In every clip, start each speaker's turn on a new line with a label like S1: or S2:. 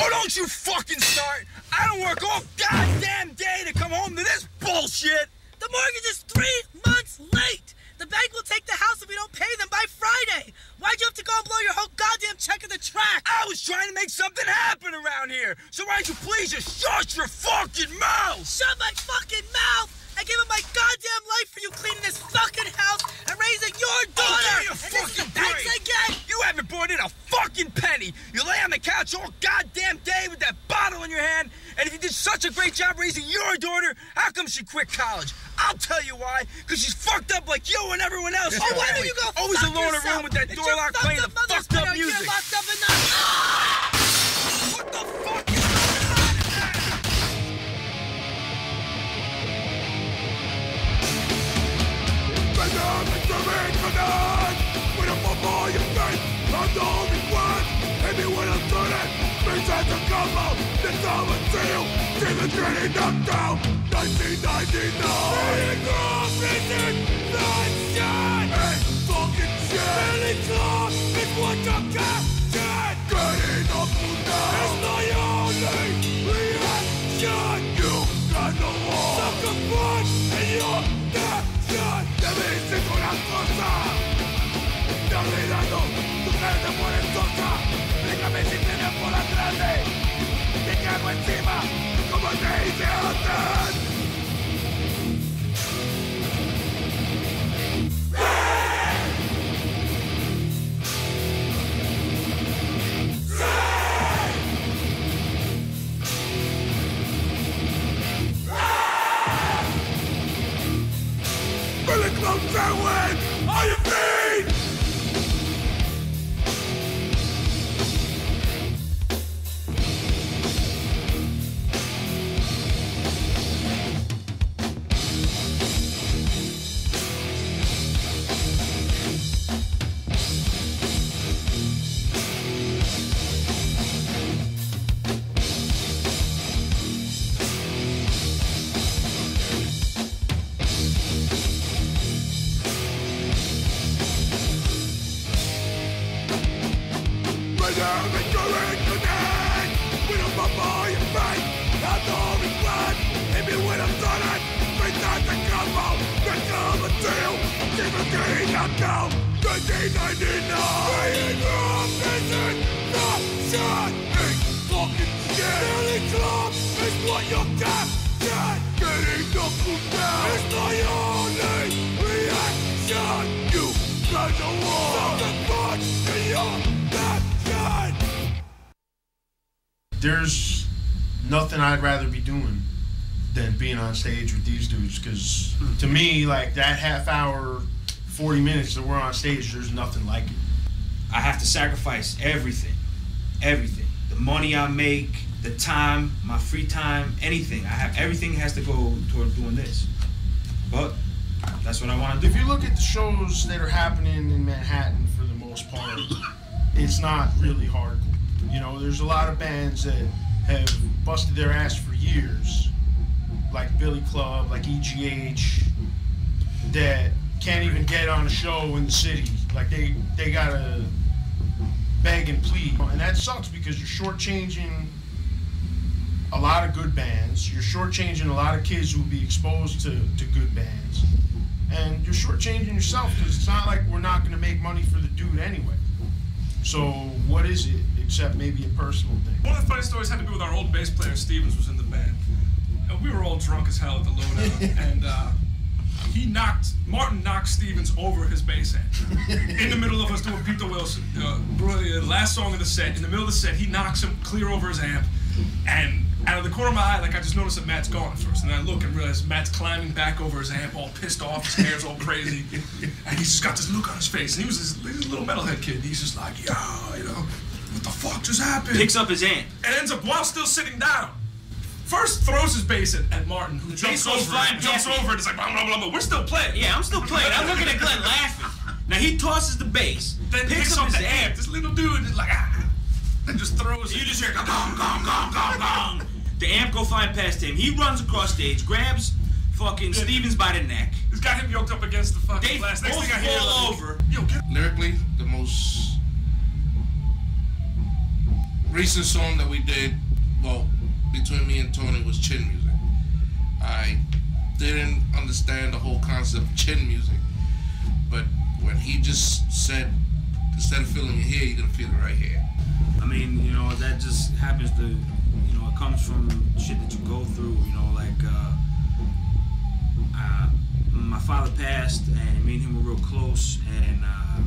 S1: Oh, don't you fucking start! I don't work all goddamn day to come home to this bullshit!
S2: The mortgage is 3 months late! The bank will take the house if we don't pay them by Friday! Why'd you have to go and blow your whole goddamn check in the track?
S1: I was trying to make something happen around here! So why don't you please just shut your fucking mouth?
S2: Shut my fucking mouth! I gave up my goddamn life for you cleaning this fucking house and raising your daughter!
S1: Oh,
S2: and this is the thanks I get!
S1: You haven't brought in a fucking penny! You lay on the couch all goddamn day with that bottle in your hand, and if you did such a great job raising your daughter, how come she quit college? I'll tell you why, because she's fucked up like you and everyone else.
S2: Oh, why don't you go
S1: always
S2: fuck
S1: alone in a
S2: yourself?
S1: room with that
S2: It's
S1: door
S2: your
S1: locked playing the fucked up music.
S2: You're locked up in the...
S1: What the fuck is going on in there?
S3: When I'm on all your face, I'm the only one. Maybe when I'm done it, things have to come out. That's how I feel. See the dreading knocked down. 1999. Prison, sunshine. Ain't fucking shit. Really close is what you got. Getting up and down. It's not your only reaction. You got no war. Sucker punch and you're not shot. Debe ser una cosa. Te olvidando, tu cara por el sosa. Déjame si tienes por atrás. Te cago encima, como te hice antes. Really close to win! Are you feet?
S4: There's nothing I'd rather be doing than being on stage with these dudes, because to me, like, that half hour, 40 minutes that we're on stage, there's nothing like it.
S5: I have to sacrifice everything. Everything. The money I make, the time, my free time, anything. Everything has to go toward doing this. But that's what I want to do.
S4: If you look at the shows that are happening in Manhattan, for the most part, it's not really hardcore. You know, there's a lot of bands that have busted their ass for years, like Billy Club, like EGH, that can't even get on a show in the city. Like, they gotta beg and plead. And that sucks, because you're shortchanging a lot of good bands, you're shortchanging a lot of kids who will be exposed to good bands, and you're shortchanging yourself, because it's not like we're not gonna make money for the dude anyway. So what is it, except maybe a personal thing?
S6: One of the funny stories had to do with our old bass player, Stevens, was in the band. And we were all drunk as hell at the lowdown, and Martin knocked Stevens over his bass amp. In the middle of us doing Peter Wilson, the last song of the set, in the middle of the set, he knocks him clear over his amp, and out of the corner of my eye, like, I just noticed that Matt's gone at first, and I look and realize Matt's climbing back over his amp, all pissed off, his hair's all crazy, and he's just got this look on his face, and he was this little metalhead kid, and he's just like, yo, you know, what the fuck just happened?
S5: Picks up his amp.
S6: And ends up, while still sitting down, first throws his bass at Martin, who jumps over and it's like, blah, blah, blah, but we're still playing.
S5: Yeah, I'm still playing. I'm looking at Glenn laughing. Now he tosses the bass,
S6: then picks up his amp. This little dude is like, then just throws it.
S5: You just hear gong, gong, gong, gong, gong. The amp go flying past him. He runs across stage, grabs fucking Stevens by the neck.
S6: He's got him yoked up against the fucking
S5: they
S6: glass.
S5: Next thing I hear,
S6: fall over.
S3: Lyrically, the most recent song that we did, well, between me and Tony, was chin music. I didn't understand the whole concept of chin music, but when he just said, instead of feeling it here, you're gonna feel it right here.
S5: I mean, you know, that just happens to, you know, it comes from shit that you go through, you know, like, my father passed, and me and him were real close, and I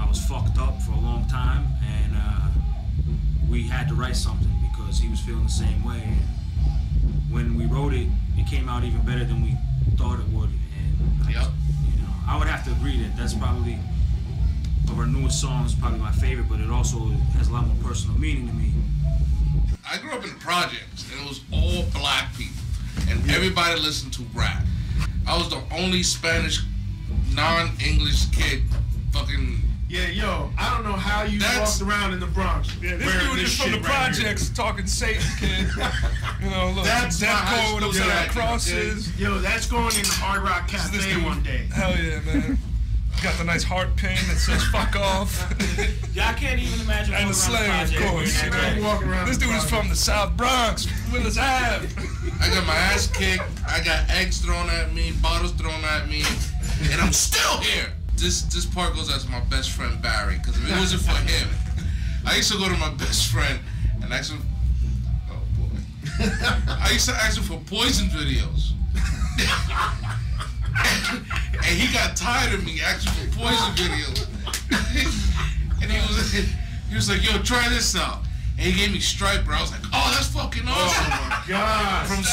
S5: was fucked up for a long time, and we had to write something because he was feeling the same way. And when we wrote it, it came out even better than we thought it would, and
S3: Yep.
S5: you know, I would have to agree that that's probably, of our newest songs, probably my favorite, but it also has a lot more personal meaning to me.
S3: I grew up in the projects, and it was all black people, and everybody listened to rap. I was the only Spanish, non-English kid fucking...
S4: Yeah, yo, I don't know how you
S3: That's-
S4: walked around in the Bronx.
S6: Yeah, this
S4: wearing
S6: dude
S4: this
S6: is from the
S4: shit right
S6: projects talking Satan, kid. You know, look,
S3: That's
S6: death
S3: my high
S6: code
S3: school
S6: up to that
S3: jacket,
S6: crosses.
S4: here. Yo, that's going in the Hard Rock
S6: This
S4: Cafe
S6: dude-
S4: one day.
S6: Hell yeah, man. Got the nice heart pin that says "fuck off."
S5: Yeah, I can't even imagine.
S6: And the Slayer, of course. You know?
S4: Walking around
S6: This
S4: the
S6: dude is from the South Bronx, Willis Ave.
S3: I got my ass kicked, I got eggs thrown at me, bottles thrown at me, and I'm still here. This part goes out to my best friend Barry, because if it wasn't for him, I used to go to my best friend and ask him, oh boy, I used to ask him for Poison videos. And he got tired of me asking for Poison videos. And he was like, yo, try this out. And he gave me Striper. I was like, oh, that's fucking awesome.
S4: Oh my God.
S3: From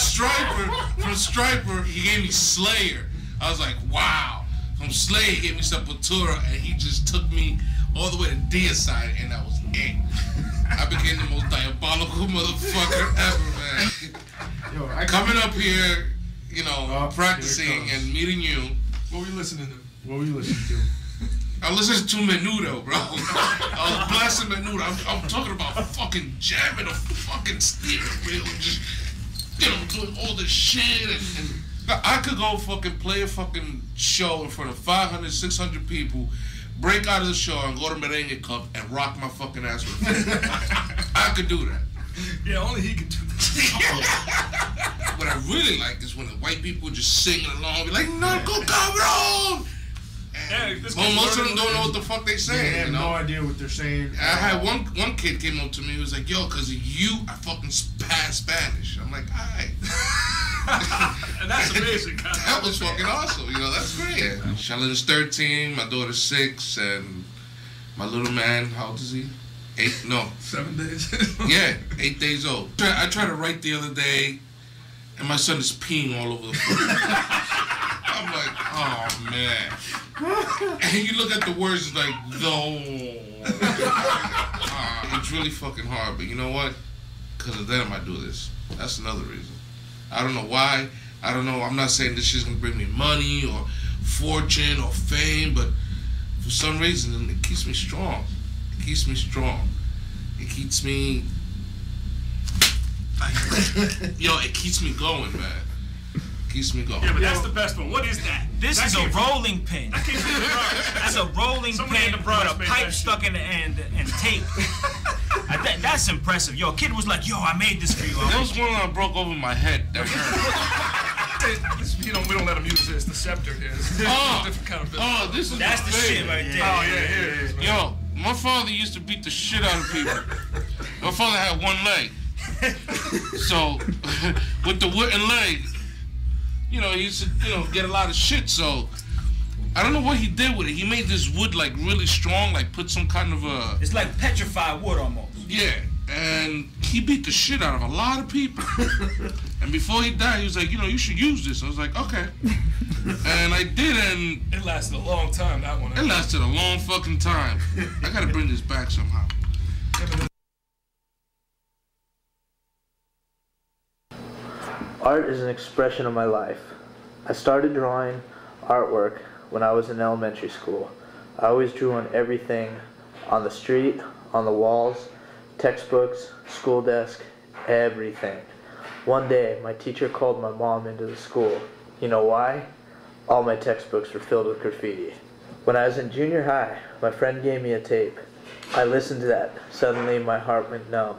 S3: Striper, he gave me Slayer. I was like, wow. From Slayer, he gave me Sepultura, and he just took me all the way to Deicide, and that was it. I became the most diabolical motherfucker ever, man.
S4: Yo,
S3: Coming up here, you know,
S4: Oh,
S3: practicing
S4: here it comes.
S3: and meeting you.
S6: What were you listening to?
S4: What were you listening to?
S3: I listened to Menudo, bro. I was blasting Menudo. I'm talking about fucking jamming a fucking steering wheel, just, you know, doing all this shit. And I could go fucking play a fucking show in front of 500, 600 people, break out of the show and go to Merengue Club and rock my fucking ass with it. I could do that.
S6: Yeah, only he could do that.
S3: What I really like is when the white people just singing along, be like, "Narco cabrón!"
S6: Yeah, this
S3: Well,
S6: kid's
S3: most of them
S6: learning
S3: don't know
S6: language.
S3: what the fuck they
S4: They
S3: saying,
S4: have
S3: you know?
S4: no idea what they're saying.
S3: I had one kid came up to me, he was like, yo, cause of you, I fucking pass Spanish. I'm like, alright.
S6: And that's amazing. God.
S3: That was fucking awesome, you know, that's great. Charlene's 13, my daughter's 6, and my little man, how old is he? 8, no.
S6: 7 days.
S3: Yeah, 8 days old. I tried to write the other day, and my son is peeing all over the place. I'm like, oh man. And you look at the words, it's like, no. It's really fucking hard, but you know what? Because of them, I do this. That's another reason. I don't know why. I don't know. I'm not saying this shit's gonna bring me money or fortune or fame, but for some reason, it keeps me strong. It keeps me strong. It keeps me, yo, it keeps me going, man. Keeps me going.
S6: Yeah, but that's the best one. What is that?
S5: This
S6: That
S5: is a
S6: came from-
S5: rolling pin.
S6: That came from the Bronx.
S5: That's a rolling
S6: Somebody in
S5: pin
S6: the Bronx
S5: with a
S6: made
S5: pipe
S6: that
S5: stuck in the end and tape. That's impressive. Yo, a kid was like, yo, I made this for you.
S3: There was one that broke over my head. That hurt.
S6: You know, we don't let him use this. The scepter here. It's
S3: Oh,
S6: a different kind of business.
S3: oh, this is
S5: That's
S3: my
S5: the shit
S3: favorite.
S5: right there.
S6: Oh, yeah, here it is, man.
S3: Yo, my father used to beat the shit out of people. My father had one leg. So, with the wooden leg, you know, he used to, you know, get a lot of shit. So, I don't know what he did with it. He made this wood, like, really strong, like, put some kind of a...
S5: It's like petrified wood almost.
S3: Yeah, and he beat the shit out of a lot of people. And before he died, he was like, you know, you should use this. I was like, okay. And I did, and
S6: It lasted a long time, that one.
S3: it lasted a long fucking time. I gotta bring this back somehow.
S7: Art is an expression of my life. I started drawing artwork when I was in elementary school. I always drew on everything, on the street, on the walls, textbooks, school desk, everything. One day, my teacher called my mom into the school. You know why? All my textbooks were filled with graffiti. When I was in junior high, my friend gave me a tape. I listened to that. Suddenly my heart went numb.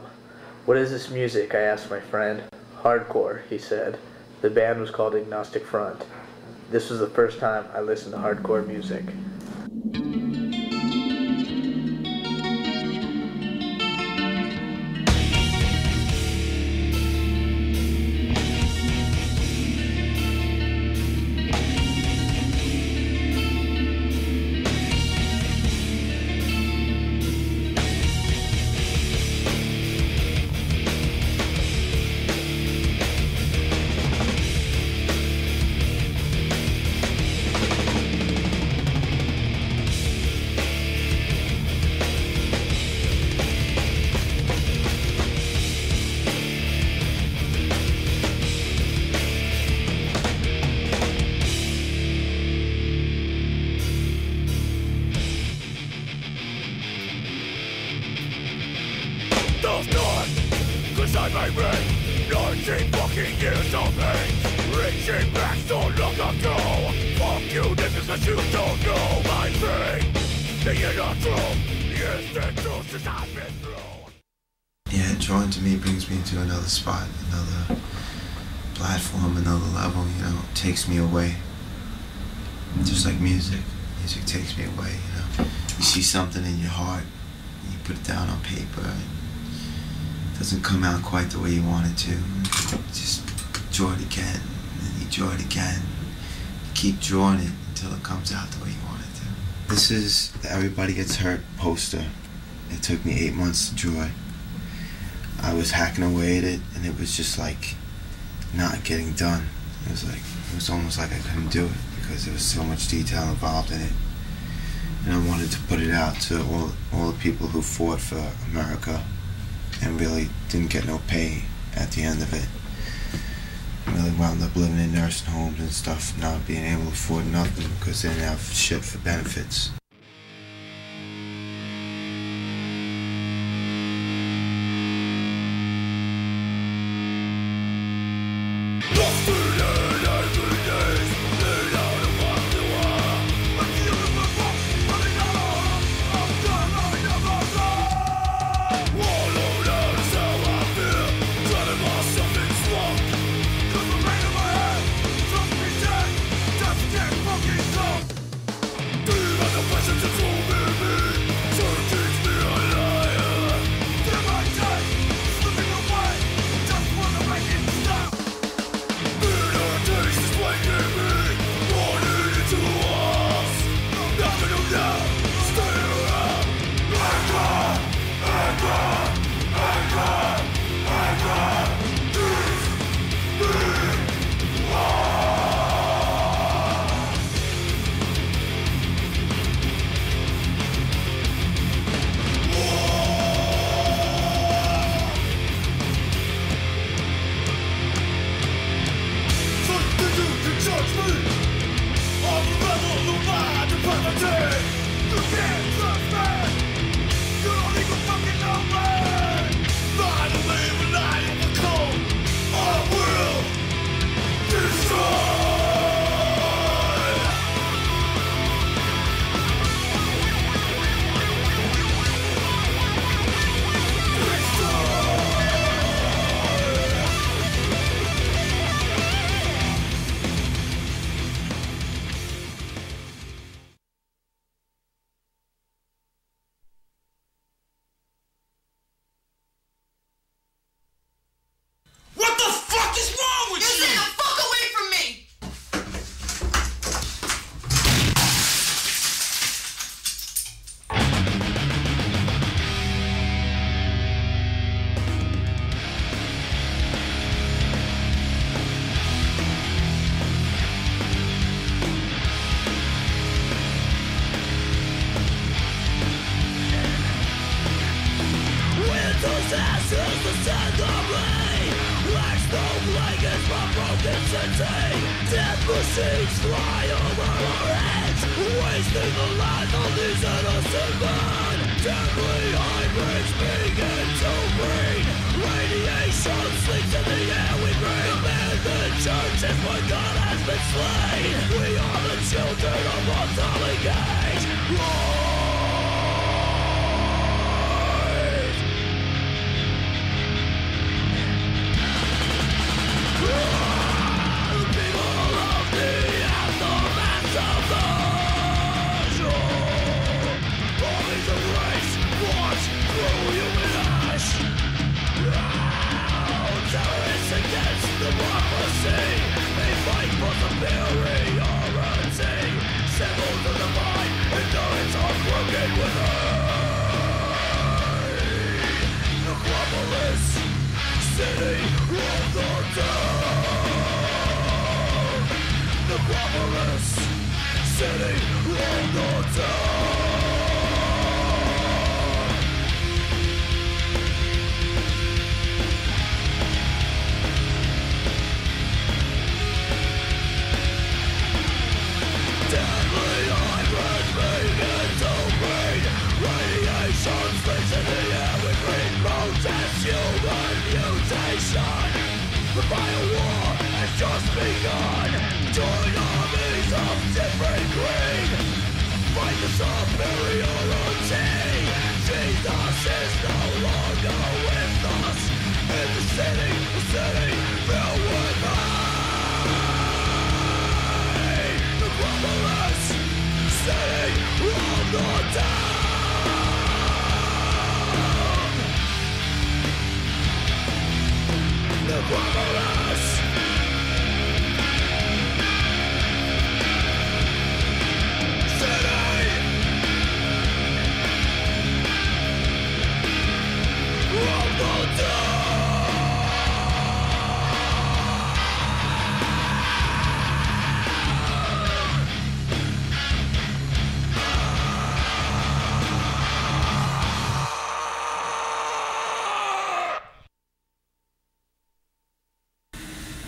S7: What is this music? I asked my friend. Hardcore, he said. The band was called Agnostic Front. This was the first time I listened to hardcore music.
S8: Yeah, drawing to me brings me to another spot, another platform, another level, you know, it takes me away. Just like music. Music takes me away, you know. You see something in your heart, you put it down on paper, and it doesn't come out quite the way you want it to. Just draw it again, and then you draw it again. You keep drawing it until it comes out the way you want it to. This is the Everybody Gets Hurt poster. It took me 8 months to draw it. I was hacking away at it, and it was just like not getting done. It was almost like I couldn't do it because there was so much detail involved in it. And I wanted to put it out to all the people who fought for America and really didn't get no pay at the end of it. Really wound up living in nursing homes and stuff, not being able to afford nothing because they didn't have shit for benefits.
S3: Children of what's all engaged. city of the town. The glamorous city of the town. Deadly irons begin to breed. Radiation's fixing the air with green protest. Human mutation. The bio-war has just begun. Join armies of different creed. Fight the superiority. Jesus is no longer with us. In the city filled with hate. The glamorous city of the town. The glamorous city of the town.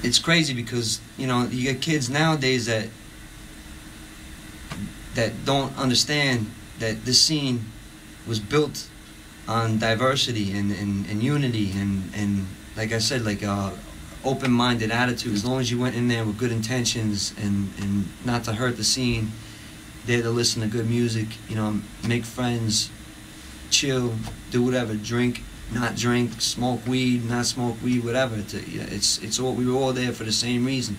S9: It's crazy because, you know, you get kids nowadays that don't understand that this scene was built on diversity and unity and like I said, like open-minded attitude. As long as you went in there with good intentions and not to hurt the scene, there to listen to good music, you know, make friends, chill, do whatever, drink, not drink, smoke weed, not smoke weed, whatever. It's all, we were all there for the same reason.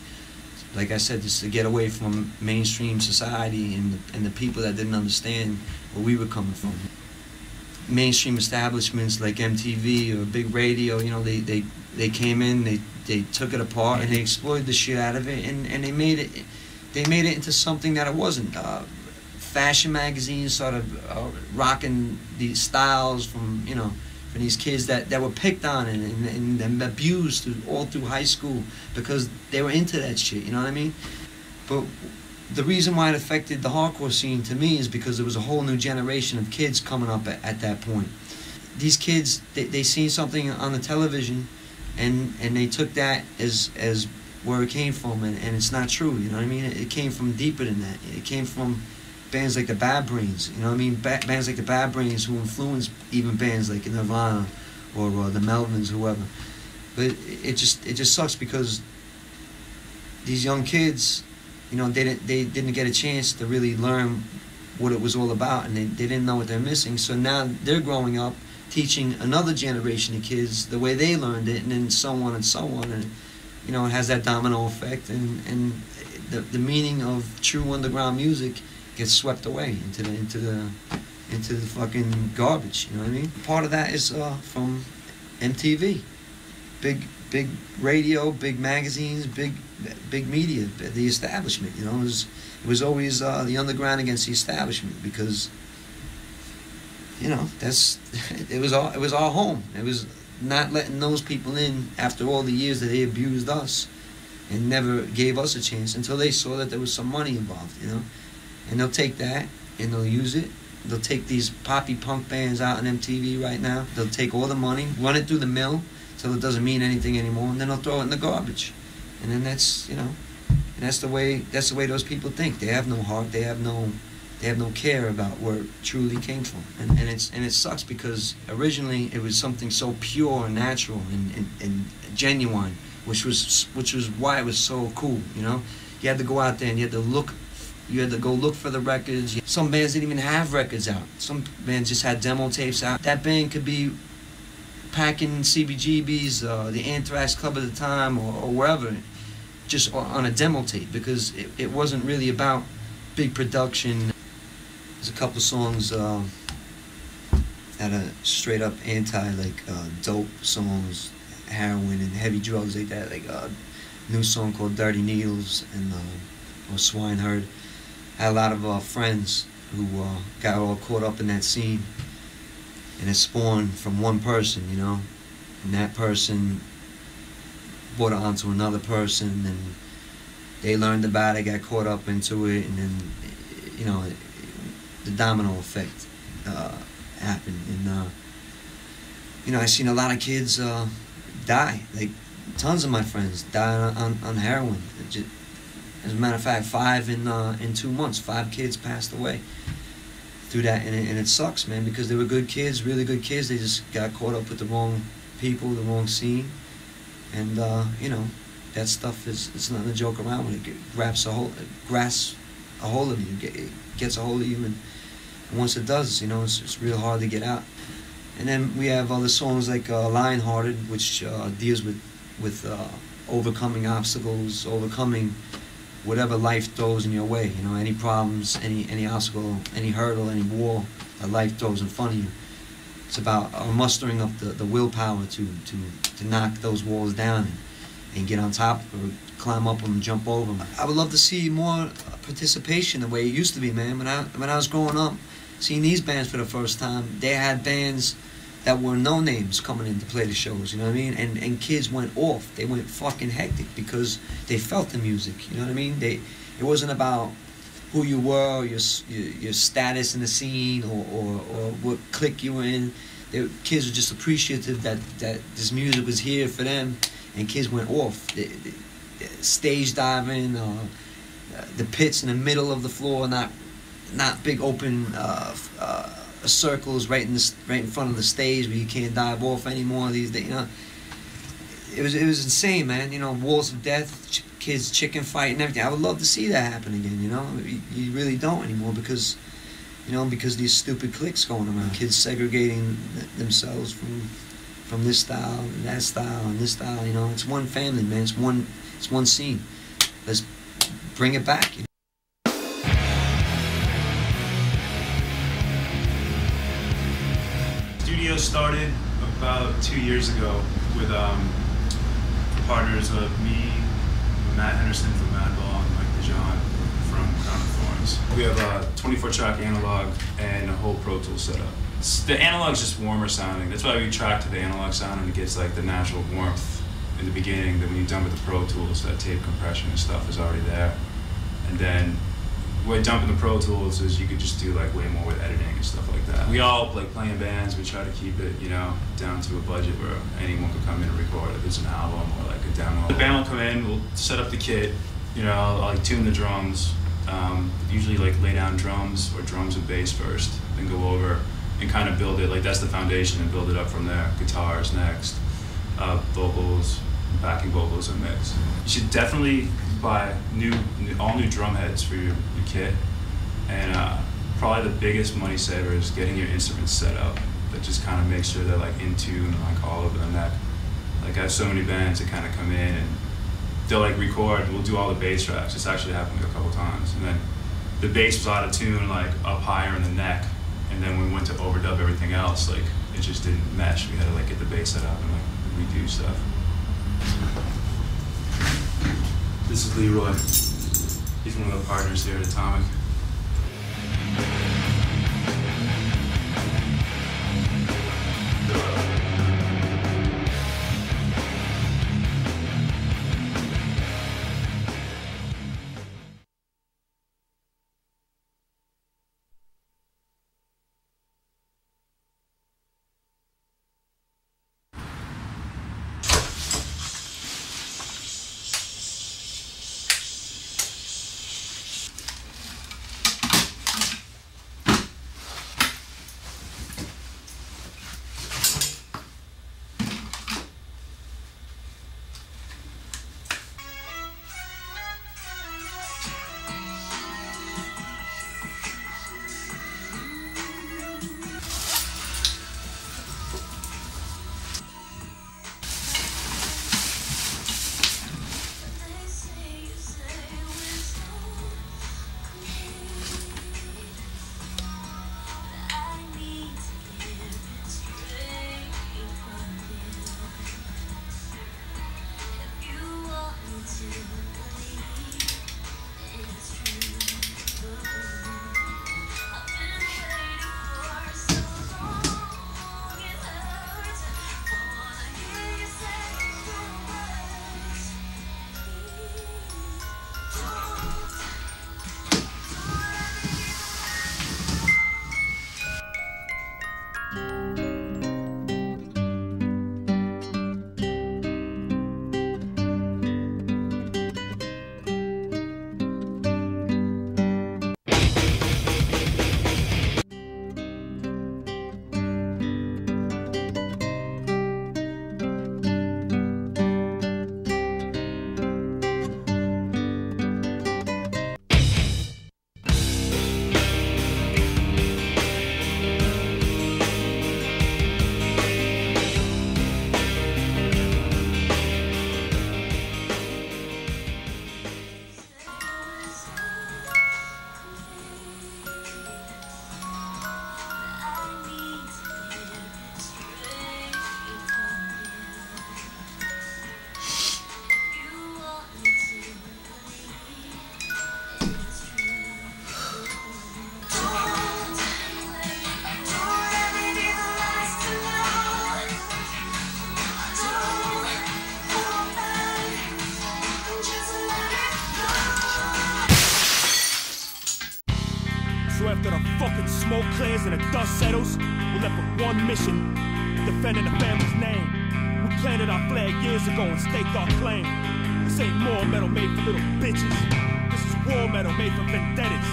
S9: Like I said, just to get away from mainstream society and the people that didn't understand where we were coming from. Mainstream establishments like MTV or big radio, you know, they came in, they took it apart and they exploited the shit out of it, and they made it into something that it wasn't. Fashion magazines started rocking these styles from, you know, for these kids that were picked on and abused all through high school because they were into that shit, you know what I mean? But the reason why it affected the hardcore scene to me is because there was a whole new generation of kids coming up at that point. These kids, they seen something on the television and they took that as where it came from, and it's not true, you know what I mean? It came from deeper than that. It came from bands like the Bad Brains, you know what I mean? Bands like the Bad Brains who influenced even bands like Nirvana or the Melvins, whoever. But it just sucks because these young kids, you know, they didn't get a chance to really learn what it was all about, and they didn't know what they're missing. So now they're growing up teaching another generation of kids the way they learned it, and then so on and so on, and you know, it has that domino effect, and the meaning of true underground music gets swept away into the fucking garbage. You know what I mean? Part of that is from MTV, big radio, big magazines, big media, the establishment. You know, it was always the underground against the establishment because, you know, it was our home. It was not letting those people in after all the years that they abused us and never gave us a chance until they saw that there was some money involved. You know. And they'll take that and they'll use it. They'll take these poppy punk bands out on MTV right now. They'll take all the money, run it through the mill till it doesn't mean anything anymore, and then they'll throw it in the garbage. And then that's, you know, and that's the way those people think. They have no heart. They have no care about where it truly came from. And it sucks because originally it was something so pure and natural and genuine, which was why it was so cool. You know, you had to go out there and you had to go look for the records. Some bands didn't even have records out. Some bands just had demo tapes out. That band could be packing CBGB's, the Anthrax Club at the time, or wherever, just on a demo tape, because it wasn't really about big production. There's a couple songs that are straight up anti, like dope songs, heroin and heavy drugs like that. Like a new song called Dirty Needles and or Swineherd. I had a lot of friends who got all caught up in that scene, and it spawned from one person, you know, and that person brought it onto another person, and they learned about it, got caught up into it, and then, you know, the domino effect happened. And, you know, I seen a lot of kids die. Like, tons of my friends died on heroin. As a matter of fact, 5 in 2 months, 5 kids passed away through that, and it sucks, man, because they were good kids, really good kids. They just got caught up with the wrong people, the wrong scene, and you know, that stuff it's nothing to joke around with. It grasps a hold of you, it gets a hold of you, and once it does, you know, it's real hard to get out. And then we have other songs like Lionhearted, which deals with overcoming obstacles, overcoming whatever life throws in your way. You know, any problems, any obstacle, any hurdle, any wall that life throws in front of you. It's about mustering up the willpower to knock those walls down and get on top or climb up them and jump over them. I would love to see more participation the way it used to be, man. When I was growing up, seeing these bands for the first time, they had bands that were no names coming in to play the shows, you know what I mean? And kids went off. They went fucking hectic because they felt the music, you know what I mean? It wasn't about who you were or your status in the scene or what clique you were in. Kids were just appreciative that this music was here for them, and kids went off. Stage diving, the pits in the middle of the floor, not big open circles right in front of the stage where you can't dive off anymore these days. You know, it was insane, man. You know, walls of death, kids chicken fight and everything. I would love to see that happen again. You know, you really don't anymore because these stupid cliques going around. Kids segregating themselves from this style and that style and this style. You know, it's one family, man. It's one scene. Let's bring it back. You know?
S10: Studio started about 2 years ago with partners of me, Matt Henderson from Madball, and Mike DeJohn from Crown of Thorns. We have a 24-track analog and a whole Pro Tools setup. The analog's just warmer sounding. That's why we track to the analog sound, and it gets like the natural warmth in the beginning. Then when you're done with the Pro Tools, that tape compression and stuff is already there. And then what dumping the Pro Tools is you could just do like way more with editing and stuff like that. We all like playing bands. We try to keep it, you know, down to a budget where anyone could come in and record if it's an album or like a demo. The band will come in, we'll set up the kit, you know, I'll like tune the drums, usually like lay down drums or drums and bass first, then go over and kind of build it, like that's the foundation, and build it up from there. Guitars next, vocals, backing vocals and mix. You should definitely buy all new drum heads for your kit, and probably the biggest money saver is getting your instruments set up. That just kind of makes sure they're like in tune, like all over the neck. Like I have so many bands that kind of come in and they'll like record, we'll do all the bass tracks. It's actually happened like a couple times, and then the bass was out of tune, like up higher in the neck, and then when we went to overdub everything else, like it just didn't mesh. We had to like get the bass set up and like redo stuff. This is Leroy. He's one of the partners here at Atomic.
S3: settles, we're left with one mission, defending the family's name. We planted our flag years ago and staked our claim. This ain't more metal made for little bitches. This is war metal made for vendettas.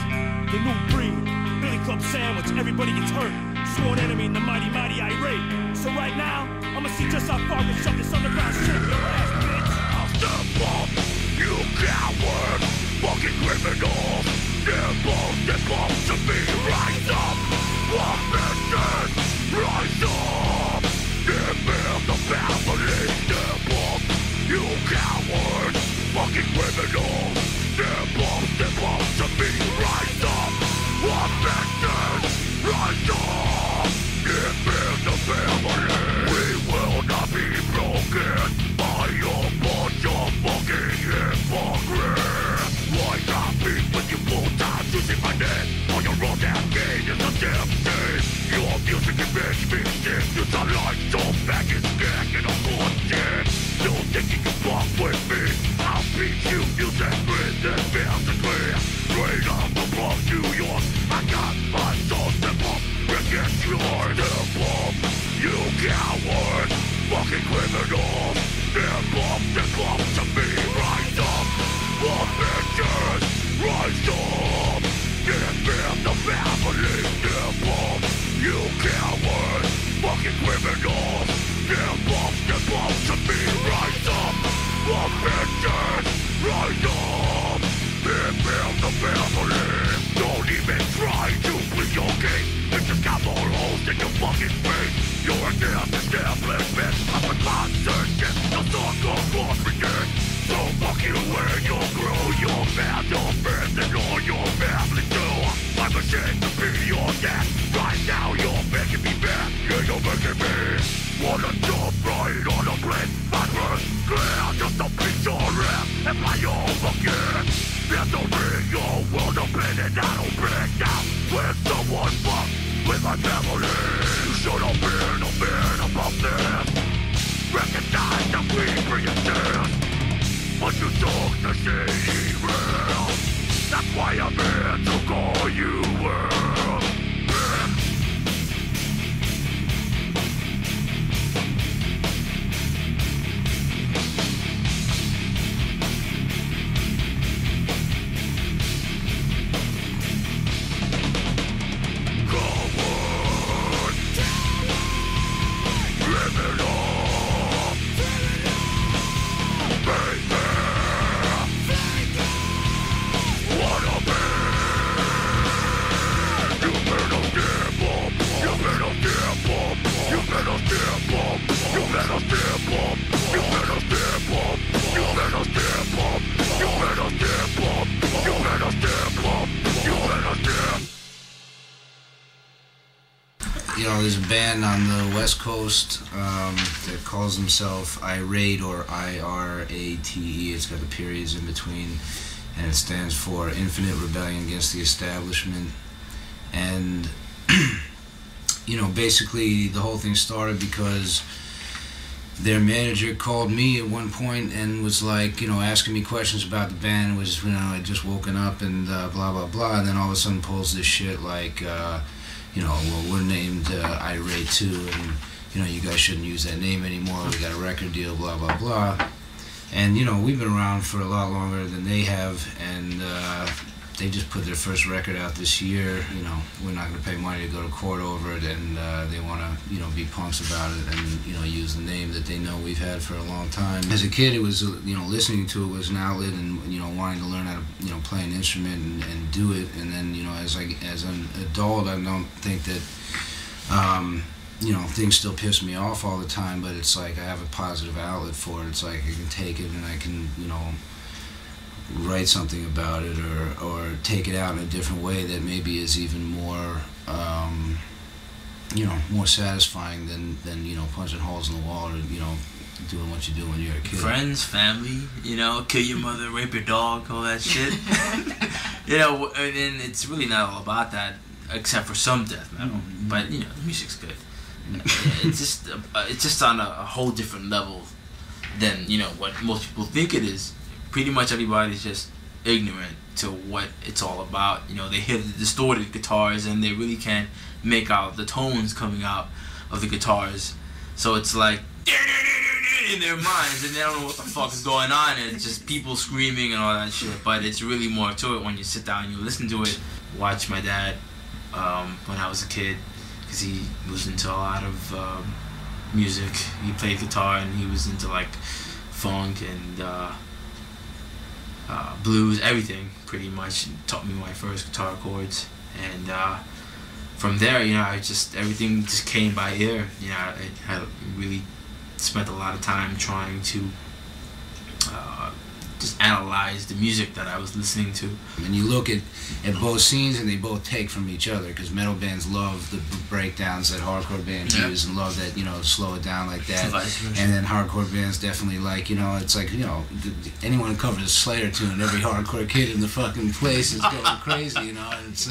S3: The new breed, Billy Club sandwich, everybody gets hurt. Sworn enemy in the mighty, mighty irate. So right now, I'ma see just how far we shove this underground shit in your ass, bitch.
S11: I'll step up, you coward, fucking criminals. They're supposed to be rise up. One mission, rise up. Defend the family, step up. You coward, fucking criminals. They're supposed to be rise up. One mission, rise up. Defend the family. We will not be broken by your bunch of fucking hypocrites. Why not be with you full time using my name on your own damn game is a damn shame. Your music can make me sick. You sound like some faggot skank in a bullshit. You think you can fuck with me? I'll beat you, music with this musically. Straight up above New York, I got my soul step up against your step up. You coward, fucking criminals. Step up to me, rise up. Avengers, rise up. Defend the family, step up. You coward, fucking criminals. Step up to me, rise up. Avengers, rise up. Defend the family. Don't even try to plead your case. It's just got more holes in your fucking face. You're an establishment of a sponsorship. The song of forfeited. So fucking away you'll grow your bad, your friends and all your family too. I'm ashamed to be your dad. Right now you're making me mad. Yeah, you're making me wanna jump right on a plane. I'm clear, just a piece of rap. And my own fucking there's no real world open and I don't break down when someone fucks with my family. You should have been about this. Recognize that we bring it down. But you took the shady route. That's why I'm here to call you world.
S8: You know, there's a band on the West Coast that calls themselves Irate, or I-R-A-T-E. It's got the periods in between, and it stands for Infinite Rebellion Against the Establishment. And, you know, basically the whole thing started because their manager called me at one point and was like, you know, asking me questions about the band. It was, you know, I'd just woken up and blah, blah, blah. And then all of a sudden pulls this shit like, you know, well, we're named Irate too, and, you know, you guys shouldn't use that name anymore. We got a record deal, blah, blah, blah. And, you know, we've been around for a lot longer than they have, and they just put their first record out this year. You know, we're not going to pay money to go to court over it, and they want to, you know, be punks about it and, you know, use the name that they know we've had for a long time. As a kid, it was, you know, listening to it was an outlet, and, you know, wanting to learn how to, you know, play an instrument and do it. And then, you know, as an adult, I don't think that, you know, things still piss me off all the time, but it's like I have a positive outlet for it. It's like I can take it and I can, you know, write something about it, or take it out in a different way that maybe is even more, you know, more satisfying than you know, punching holes in the wall, or, you know, doing what you do when you're a kid.
S12: Friends, family, you know, kill your mother, rape your dog, all that shit. You know, and it's really not all about that, except for some death metal. Mm-hmm. But, you know, the music's good. It's just on a whole different level than, you know, what most people think it is. Pretty much everybody's just ignorant to what it's all about. You know, they hear the distorted guitars and they really can't make out the tones coming out of the guitars. So it's like in their minds, and they don't know what the fuck is going on. And it's just people screaming and all that shit. But it's really more to it when you sit down and you listen to it. Watch my dad when I was a kid, because he was into a lot of music. He played guitar and he was into like funk and blues, everything pretty much. He taught me my first guitar chords, and from there, you know, everything just came by ear. You know, I had really spent a lot of time trying to just analyze the music that I was listening to.
S13: And you look at both scenes and they both take from each other, because metal bands love the breakdowns that hardcore bands use and love that, you know, slow it down like that. And then hardcore bands definitely like, you know, it's like, you know, anyone who covers a Slayer tune, every hardcore kid in the fucking place is going crazy, you know. It's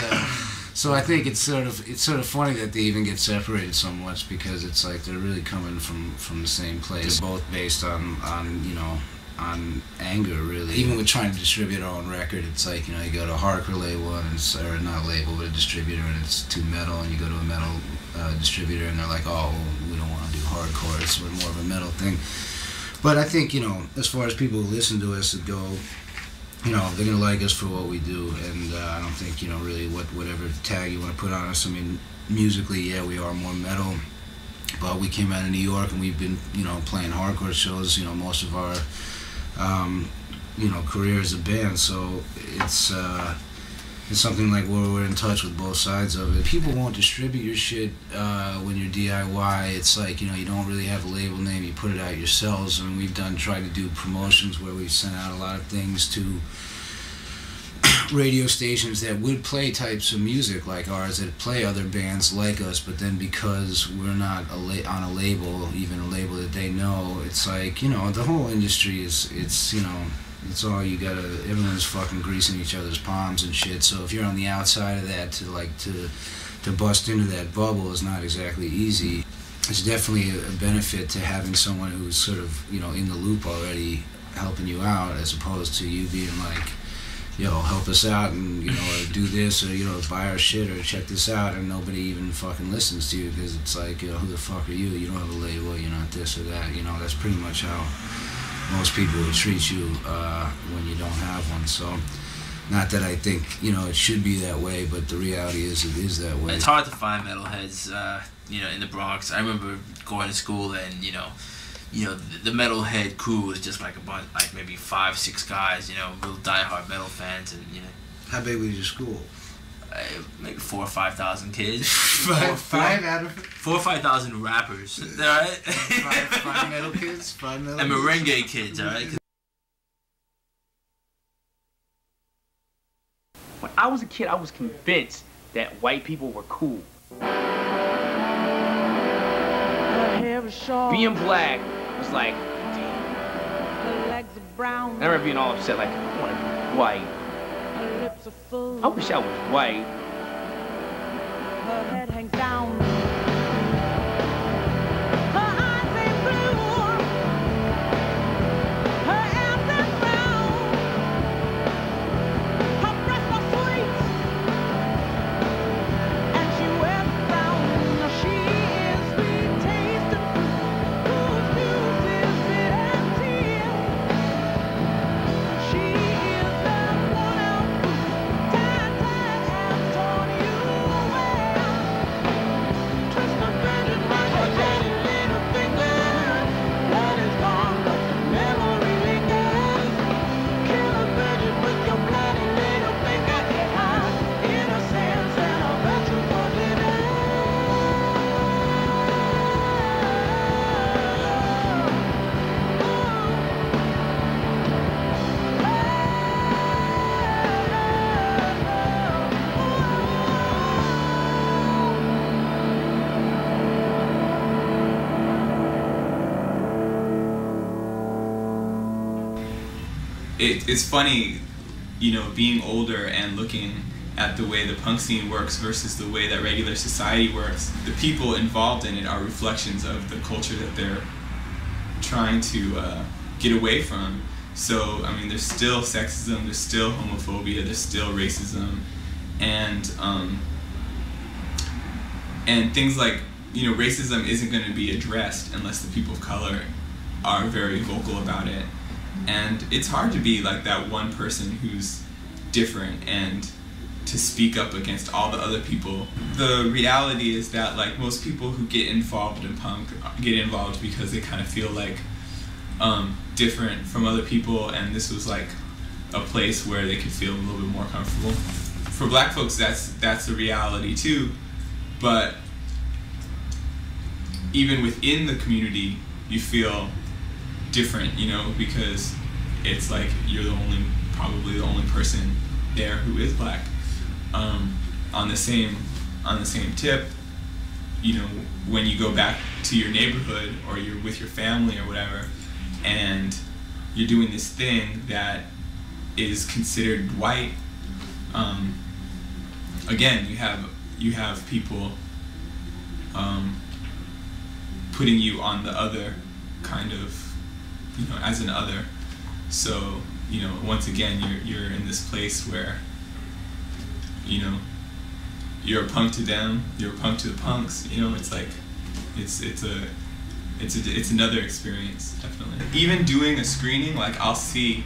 S13: so I think it's sort of funny that they even get separated so much, because it's like they're really coming from the same place. They're both based on you know, on anger, really. Even with trying to distribute our own record, it's like, you know, you go to a hardcore label, and it's, or not a label, but a distributor, and it's too metal, and you go to a metal distributor, and they're like, oh, well, we don't want to do hardcore, it's more of a metal thing. But I think, you know, as far as people who listen to us that go, you know, they're gonna like us for what we do, and I don't think, you know, really whatever tag you want to put on us. I mean, musically, yeah, we are more metal, but we came out of New York, and we've been, you know, playing hardcore shows, you know, most of our you know, career as a band, so it's something like where we're in touch with both sides of it. People won't distribute your shit when you're DIY. It's like, you know, you don't really have a label name, you put it out yourselves, and we've tried to do promotions where we sent out a lot of things to radio stations that would play types of music like ours, that play other bands like us, but then because we're not on a label, even a label that they know, it's like, you know, the whole industry it's you know, it's all you gotta, everyone's fucking greasing each other's palms and shit, so if you're on the outside of that, to bust into that bubble is not exactly easy. It's definitely a benefit to having someone who's sort of, you know, in the loop already helping you out, as opposed to you being like, yo, help us out, and, you know, or do this, or, you know, buy our shit, or check this out, and nobody even fucking listens to you, because it's like, you know, who the fuck are you? You don't have a label, you're not this or that, you know. That's pretty much how most people would treat you when you don't have one. So, not that I think, you know, it should be that way, but the reality is it is that way.
S12: It's hard to find metalheads, you know, in the Bronx. I remember going to school, and, you know, the metalhead crew was just like a bunch, like maybe 5-6 guys, you know, real diehard metal fans, and, you know.
S13: How big was your school?
S12: Maybe 4,000 or 5,000 kids.
S13: Five out of
S12: 4,000 or 5,000 rappers. All right.
S13: five metal kids. 5 metal.
S12: And merengue kids. All right.
S14: When I was a kid, I was convinced that white people were cool. Being black was like, damn. I remember being all upset, like, I want to be white. I wish I was white.
S15: Her head hangs down.
S16: It's funny, you know, being older and looking at the way the punk scene works versus the way that regular society works. The people involved in it are reflections of the culture that they're trying to get away from. So, I mean, there's still sexism, there's still homophobia, there's still racism, and things like, you know, racism isn't going to be addressed unless the people of color are very vocal about it. And it's hard to be like that one person who's different and to speak up against all the other people. The reality is that, like, most people who get involved in punk get involved because they kind of feel like different from other people, and this was like a place where they could feel a little bit more comfortable. For black folks, that's a reality too, but even within the community, you feel different, you know, because it's like you're probably the only person there who is black. On the same tip, you know, when you go back to your neighborhood or you're with your family or whatever, and you're doing this thing that is considered white, again, you have people putting you on the other, kind of, you know, as an other. So, you know, once again, you're in this place where, you know, you're a punk to them, you're a punk to the punks. You know, it's like, it's another experience, definitely. Even doing a screening, like, I'll see,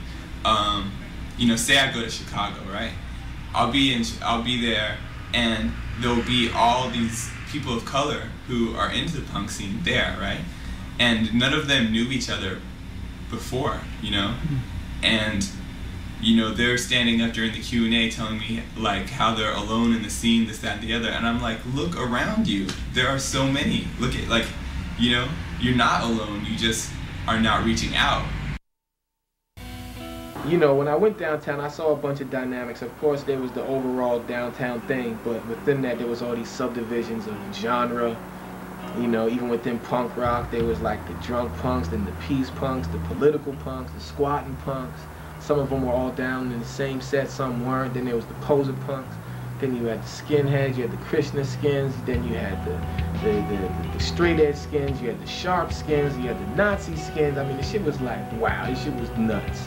S16: you know, say I go to Chicago, right? I'll be there, and there'll be all these people of color who are into the punk scene there, right? And none of them knew each other before, you know? And, you know, they're standing up during the Q&A telling me, like, how they're alone in the scene, this, that, and the other. And I'm like, look around you. There are so many. Look at, like, you know, you're not alone. You just are not reaching out.
S15: You know, when I went downtown, I saw a bunch of dynamics. Of course, there was the overall downtown thing, but within that, there was all these subdivisions of genre. You know, even within punk rock, there was like the drunk punks, then the peace punks, the political punks, the squatting punks. Some of them were all down in the same set, some weren't. Then there was the poser punks. Then you had the skinheads, you had the Krishna skins, then you had the straight edge skins, you had the sharp skins, you had the Nazi skins. I mean, the shit was like, wow, this shit was nuts.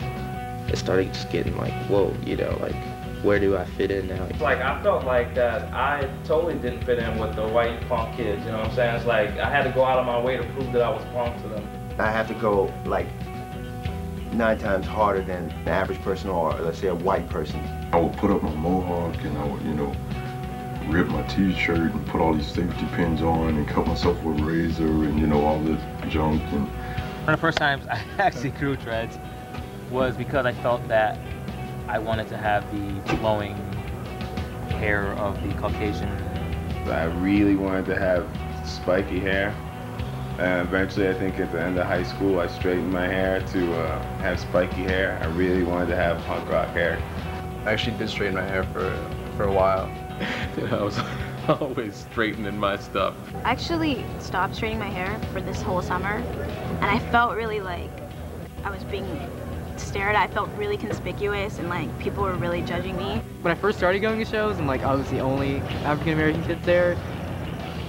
S17: It started just getting like, whoa, you know, like, where do I fit in now?
S18: Like, I felt like that I totally didn't fit in with the white punk kids, you know what I'm saying? It's like, I had to go out of my way to prove that I was punk to them.
S19: I have to go, like, 9 times harder than the average person, or let's say a white person.
S20: I would put up my mohawk and I would, you know, rip my t-shirt and put all these safety pins on and cut myself with a razor and, you know, all this junk. And
S21: one of the first times I actually grew dreads was because I felt that I wanted to have the flowing hair of the Caucasian.
S22: I really wanted to have spiky hair. And eventually, I think at the end of high school, I straightened my hair to have spiky hair. I really wanted to have punk rock hair.
S23: I actually did straighten my hair for a while. You know, I was always straightening my stuff.
S24: I actually stopped straightening my hair for this whole summer, and I felt really like I was being stared at. I felt really conspicuous, and like people were really judging me.
S25: When I first started going to shows, and like I was the only African American kid there,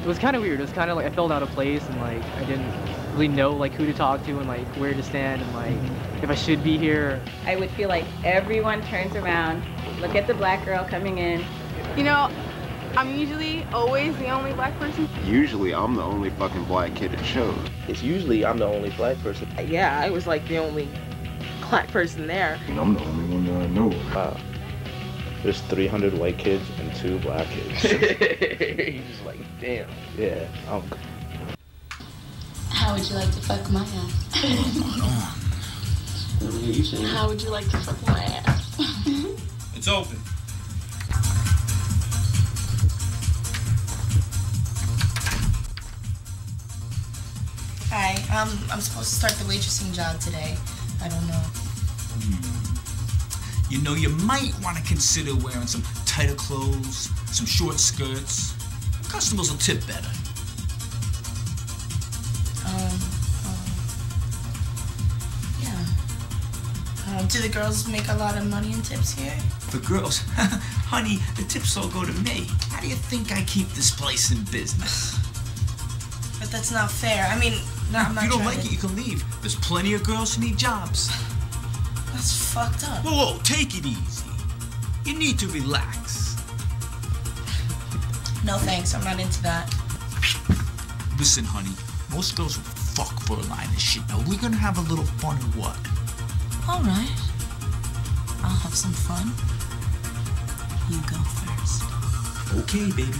S25: it was kind of weird. It was kind of like I felt out of place, and like I didn't really know like who to talk to and like where to stand and like if I should be here.
S26: I would feel like everyone turns around, look at the black girl coming in.
S27: You know, I'm usually always the only black person.
S19: Usually, I'm the only fucking black kid at shows.
S17: It's usually I'm the only black person.
S27: Yeah, I was like the only black person there.
S20: And I'm the only one that I know.
S17: Wow. There's 300 white kids and 2 black kids.
S27: He's just like, damn.
S17: Yeah.
S28: How would you like to fuck my ass? How would you like to fuck my ass?
S5: It's open.
S29: Hi, I'm supposed to start the waitressing job today. I don't know.
S1: You know, you might want to consider wearing some tighter clothes, some short skirts. Customers will tip better.
S29: Yeah. Do the girls make a lot of money in tips here?
S1: The girls, honey, the tips all go to me. How do you think I keep this place in business?
S29: But that's not fair. I mean, I'm not
S1: if you don't
S29: trying
S1: like
S29: to...
S1: it, you can leave. There's plenty of girls who need jobs.
S29: That's fucked up.
S1: Whoa, take it easy. You need to relax.
S29: No thanks, I'm not into that.
S1: Listen, honey, most girls will fuck for a line of shit. Now, we're gonna have a little fun or what?
S29: Alright. I'll have some fun. You go first.
S1: Okay, baby.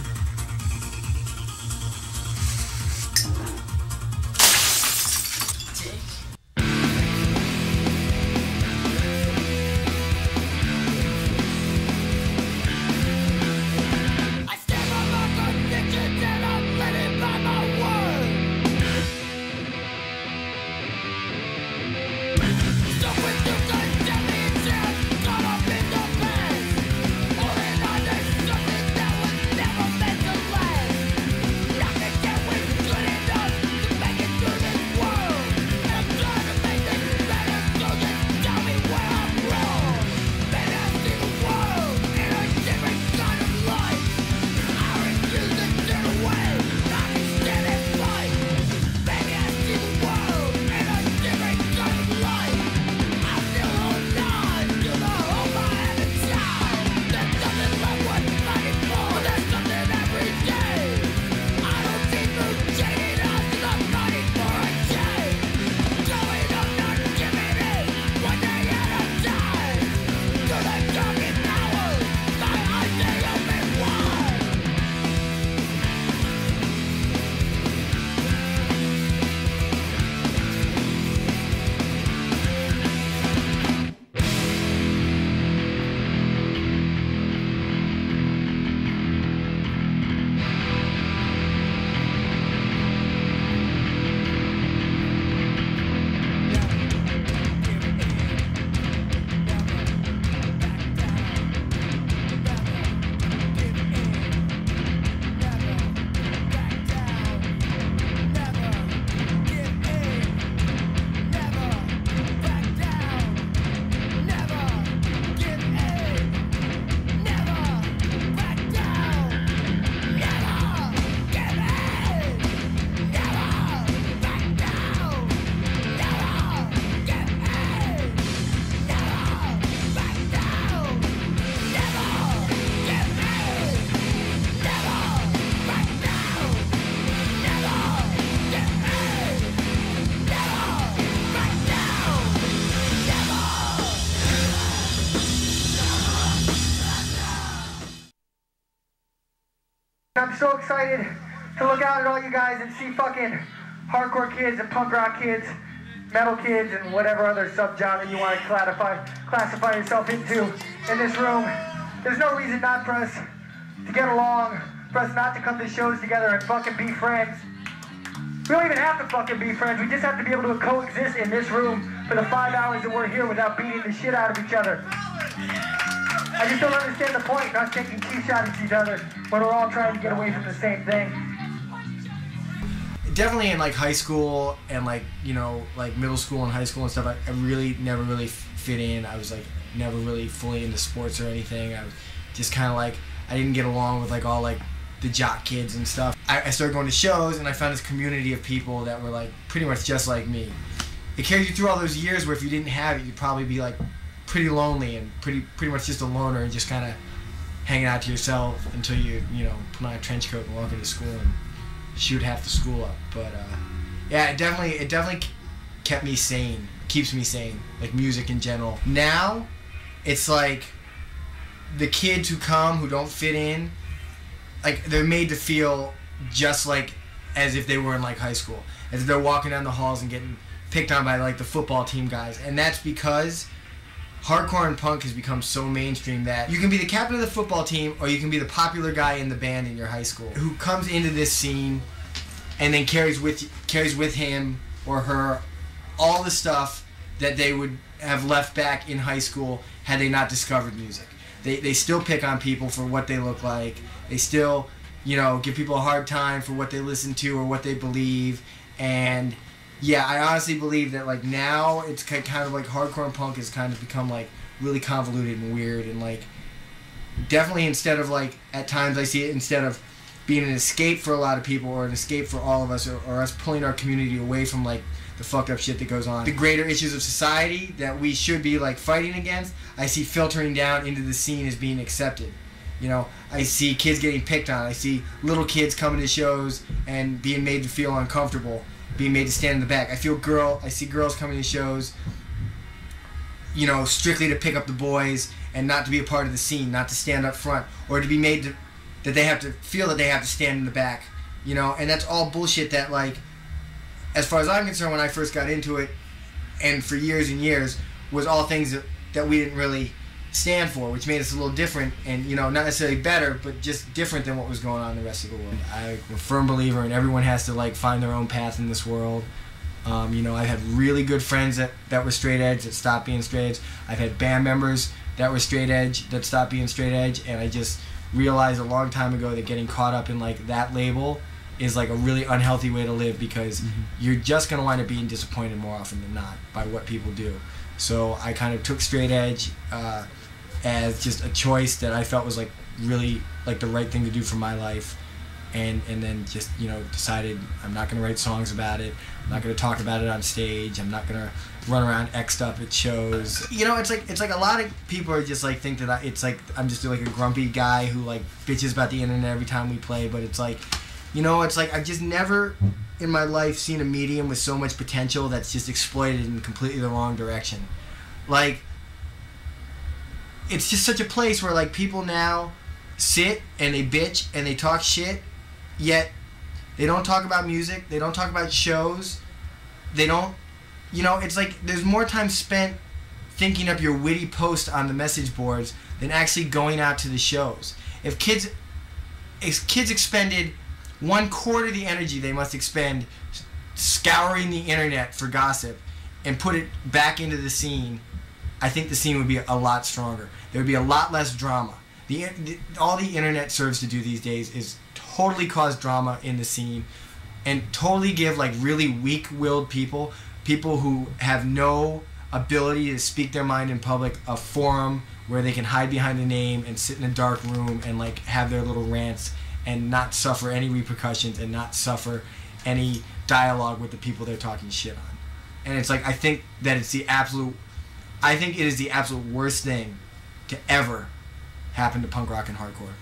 S2: I'm so excited to look out at all you guys and see fucking hardcore kids and punk rock kids, metal kids, and whatever other subgenre you want to classify yourself into in this room. There's no reason not for us to get along, for us not to come to shows together and fucking be friends. We don't even have to fucking be friends. We just have to be able to coexist in this room for the 5 hours that we're here without beating the shit out of each other. I just don't understand the point in us taking cheap shots at each other when we're all trying to get away from the same thing.
S3: Definitely in like high school and like, you know, like middle school and high school and stuff, I really never really fit in. I was like never really fully into sports or anything. I was just kind of like, I didn't get along with like all like the jock kids and stuff. I started going to shows and I found this community of people that were like pretty much just like me. It carries you through all those years where if you didn't have it, you'd probably be like pretty lonely and pretty much just a loner and just kind of hanging out to yourself until you know, put on a trench coat and walk into school and shoot half the school up. But yeah, it definitely kept me sane, keeps me sane, like music in general. Now it's like the kids who come who don't fit in, like they're made to feel just like as if they were in like high school, as if they're walking down the halls and getting picked on by like the football team guys. And that's because hardcore and punk has become so mainstream that you can be the captain of the football team or you can be the popular guy in the band in your high school who comes into this scene and then carries with him or her all the stuff that they would have left back in high school had they not discovered music. They still pick on people for what they look like. They still, you know, give people a hard time for what they listen to or what they believe. And yeah, I honestly believe that like now it's kind of like hardcore and punk has kind of become like really convoluted and weird, and like definitely instead of like at times I see it instead of being an escape for a lot of people, or an escape for all of us, or us pulling our community away from like the fucked up shit that goes on. The greater issues of society that we should be like fighting against, I see filtering down into the scene as being accepted. You know, I see kids getting picked on. I see little kids coming to shows and being made to feel uncomfortable, being made to stand in the back. I see girls coming to shows, you know, strictly to pick up the boys and not to be a part of the scene, not to stand up front, or to be made to, that they have to feel that they have to stand in the back, you know, and that's all bullshit that, like, as far as I'm concerned, when I first got into it, and for years and years, was all things that we didn't really stand for, which made us a little different, and, you know, not necessarily better, but just different than what was going on in the rest of the world. I'm a firm believer in everyone has to, like, find their own path in this world. You know, I've had really good friends that were straight edge that stopped being straight edge. I've had band members that were straight edge that stopped being straight edge, and I just realized a long time ago that getting caught up in like that label is like a really unhealthy way to live, because you're just going to wind up being disappointed more often than not by what people do. So I kind of took straight edge as just a choice that I felt was like really like the right thing to do for my life. And then just, you know, decided I'm not going to write songs about it. I'm not going to talk about it on stage. I'm not going to run around X'd up at shows. You know, it's like a lot of people are just like think that it's like I'm just like a grumpy guy who like bitches about the internet every time we play. But it's like, you know, it's like I've just never in my life seen a medium with so much potential that's just exploited in completely the wrong direction. Like, it's just such a place where like people now sit and they bitch and they talk shit, yet they don't talk about music, they don't talk about shows, they don't, you know, it's like there's more time spent thinking up your witty post on the message boards than actually going out to the shows. If kids expended 1/4 the energy they must expend scouring the internet for gossip and put it back into the scene, I think the scene would be a lot stronger. There would be a lot less drama. All the internet serves to do these days is totally cause drama in the scene and totally give like really weak-willed people who have no ability to speak their mind in public a forum where they can hide behind a name and sit in a dark room and like have their little rants and not suffer any repercussions and not suffer any dialogue with the people they're talking shit on. And it's like I think it is the absolute worst thing to ever happen to punk rock and hardcore.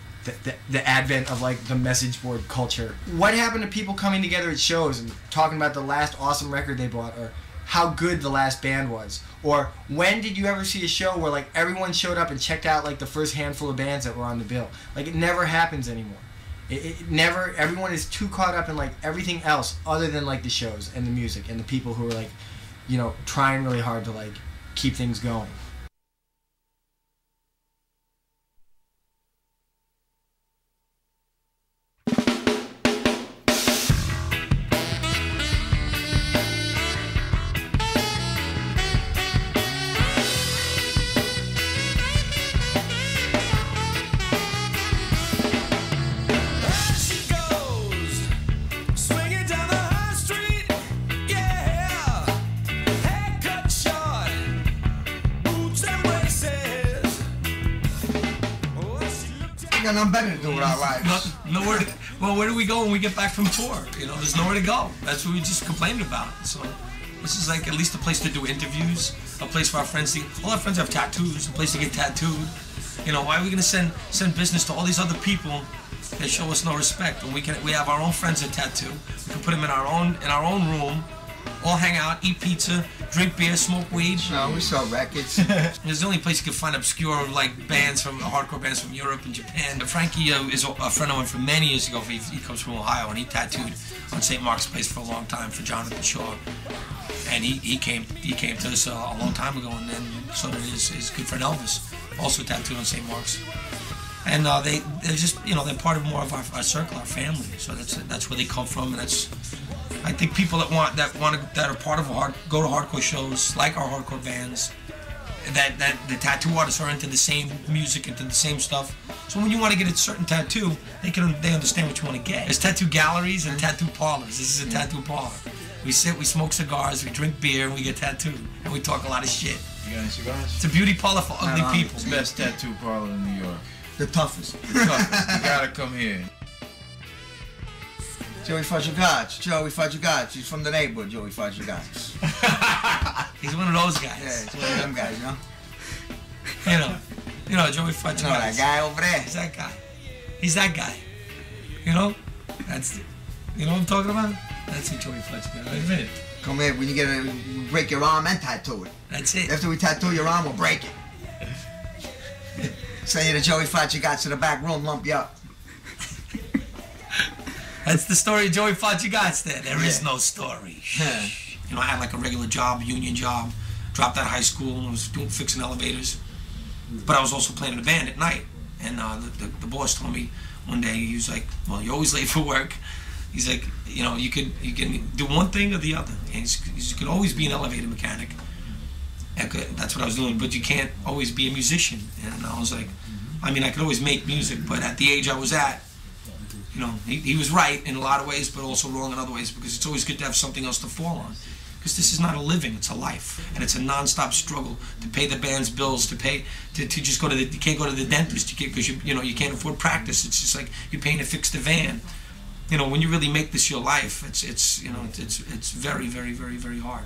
S3: The advent of like the message board culture. What happened to people coming together at shows and talking about the last awesome record they bought, or how good the last band was? Or when did you ever see a show where like everyone showed up and checked out like the first handful of bands that were on the bill? Like it never happens anymore. It never, everyone is too caught up in like everything else other than like the shows and the music and the people who are like, you know, trying really hard to like keep things going.
S4: Nothing better to do with our lives.
S6: Nowhere to, well, where do we go when we get back from tour? You know, there's nowhere to go. That's what we just complained about. So this is like at least a place to do interviews, a place for our friends to, all our friends have tattoos, a place to get tattooed. You know, why are we gonna send business to all these other people that show us no respect? When we have our own friends that tattoo, we can put them in our own room, all hang out, eat pizza, drink beer, smoke weed.
S4: No, we sell records.
S6: It's the only place you can find obscure like bands from hardcore bands from Europe and Japan. Frankie is a friend of mine from many years ago. He comes from Ohio and he tattooed on St. Mark's Place for a long time for Jonathan Shaw. And he came to us a long time ago, and then so did his good friend Elvis, also tattooed on St. Mark's. And they're just, you know, they're part of more of our circle, our family. So that's where they come from, and that's, I think people that are part of go to hardcore shows, like our hardcore bands, that the tattoo artists are into the same music, into the same stuff. So when you want to get a certain tattoo, they understand what you want to get. There's tattoo galleries and tattoo parlors. This is a tattoo parlor. We sit, we smoke cigars, we drink beer, and we get tattooed, and we talk a lot of shit.
S5: You got any cigars?
S6: It's a beauty parlor for ugly people.
S5: It's the best tattoo parlor in New York.
S4: The toughest.
S5: The toughest. You gotta come here.
S4: Joey Fajugats. Joey Fajugats. He's from the neighborhood, Joey Fajugats.
S6: He's one of those guys.
S4: Yeah, he's one of them guys, you know?
S6: You know, Joey Fajugats.
S4: You know that guy over there?
S6: He's that guy. He's that guy. You know? You know what I'm talking about? That's who Joey Fajugats. Wait a minute.
S4: Come here, when you break your arm and tattoo it.
S6: That's it.
S4: After we tattoo your arm, we'll break it. Send you to Joey Fajugats to the back room, lump you up.
S6: That's the story of Joey Fajugats there. There is no story. You know, I had like a regular job, union job, dropped out of high school and was fixing elevators. But I was also playing in a band at night. And the boss told me one day, he was like, well, you're always late for work. He's like, you know, you can do one thing or the other. And you could always be an elevator mechanic. That's what I was doing, but you can't always be a musician. And I was like, I mean, I could always make music, but at the age I was at, you know, he was right in a lot of ways, but also wrong in other ways, because it's always good to have something else to fall on. Because this is not a living, it's a life. And it's a non-stop struggle to pay the band's bills, to just go to you can't go to the dentist, because you can't afford practice. It's just like you're paying to fix the van. You know, when you really make this your life, it's very, very, very, very hard.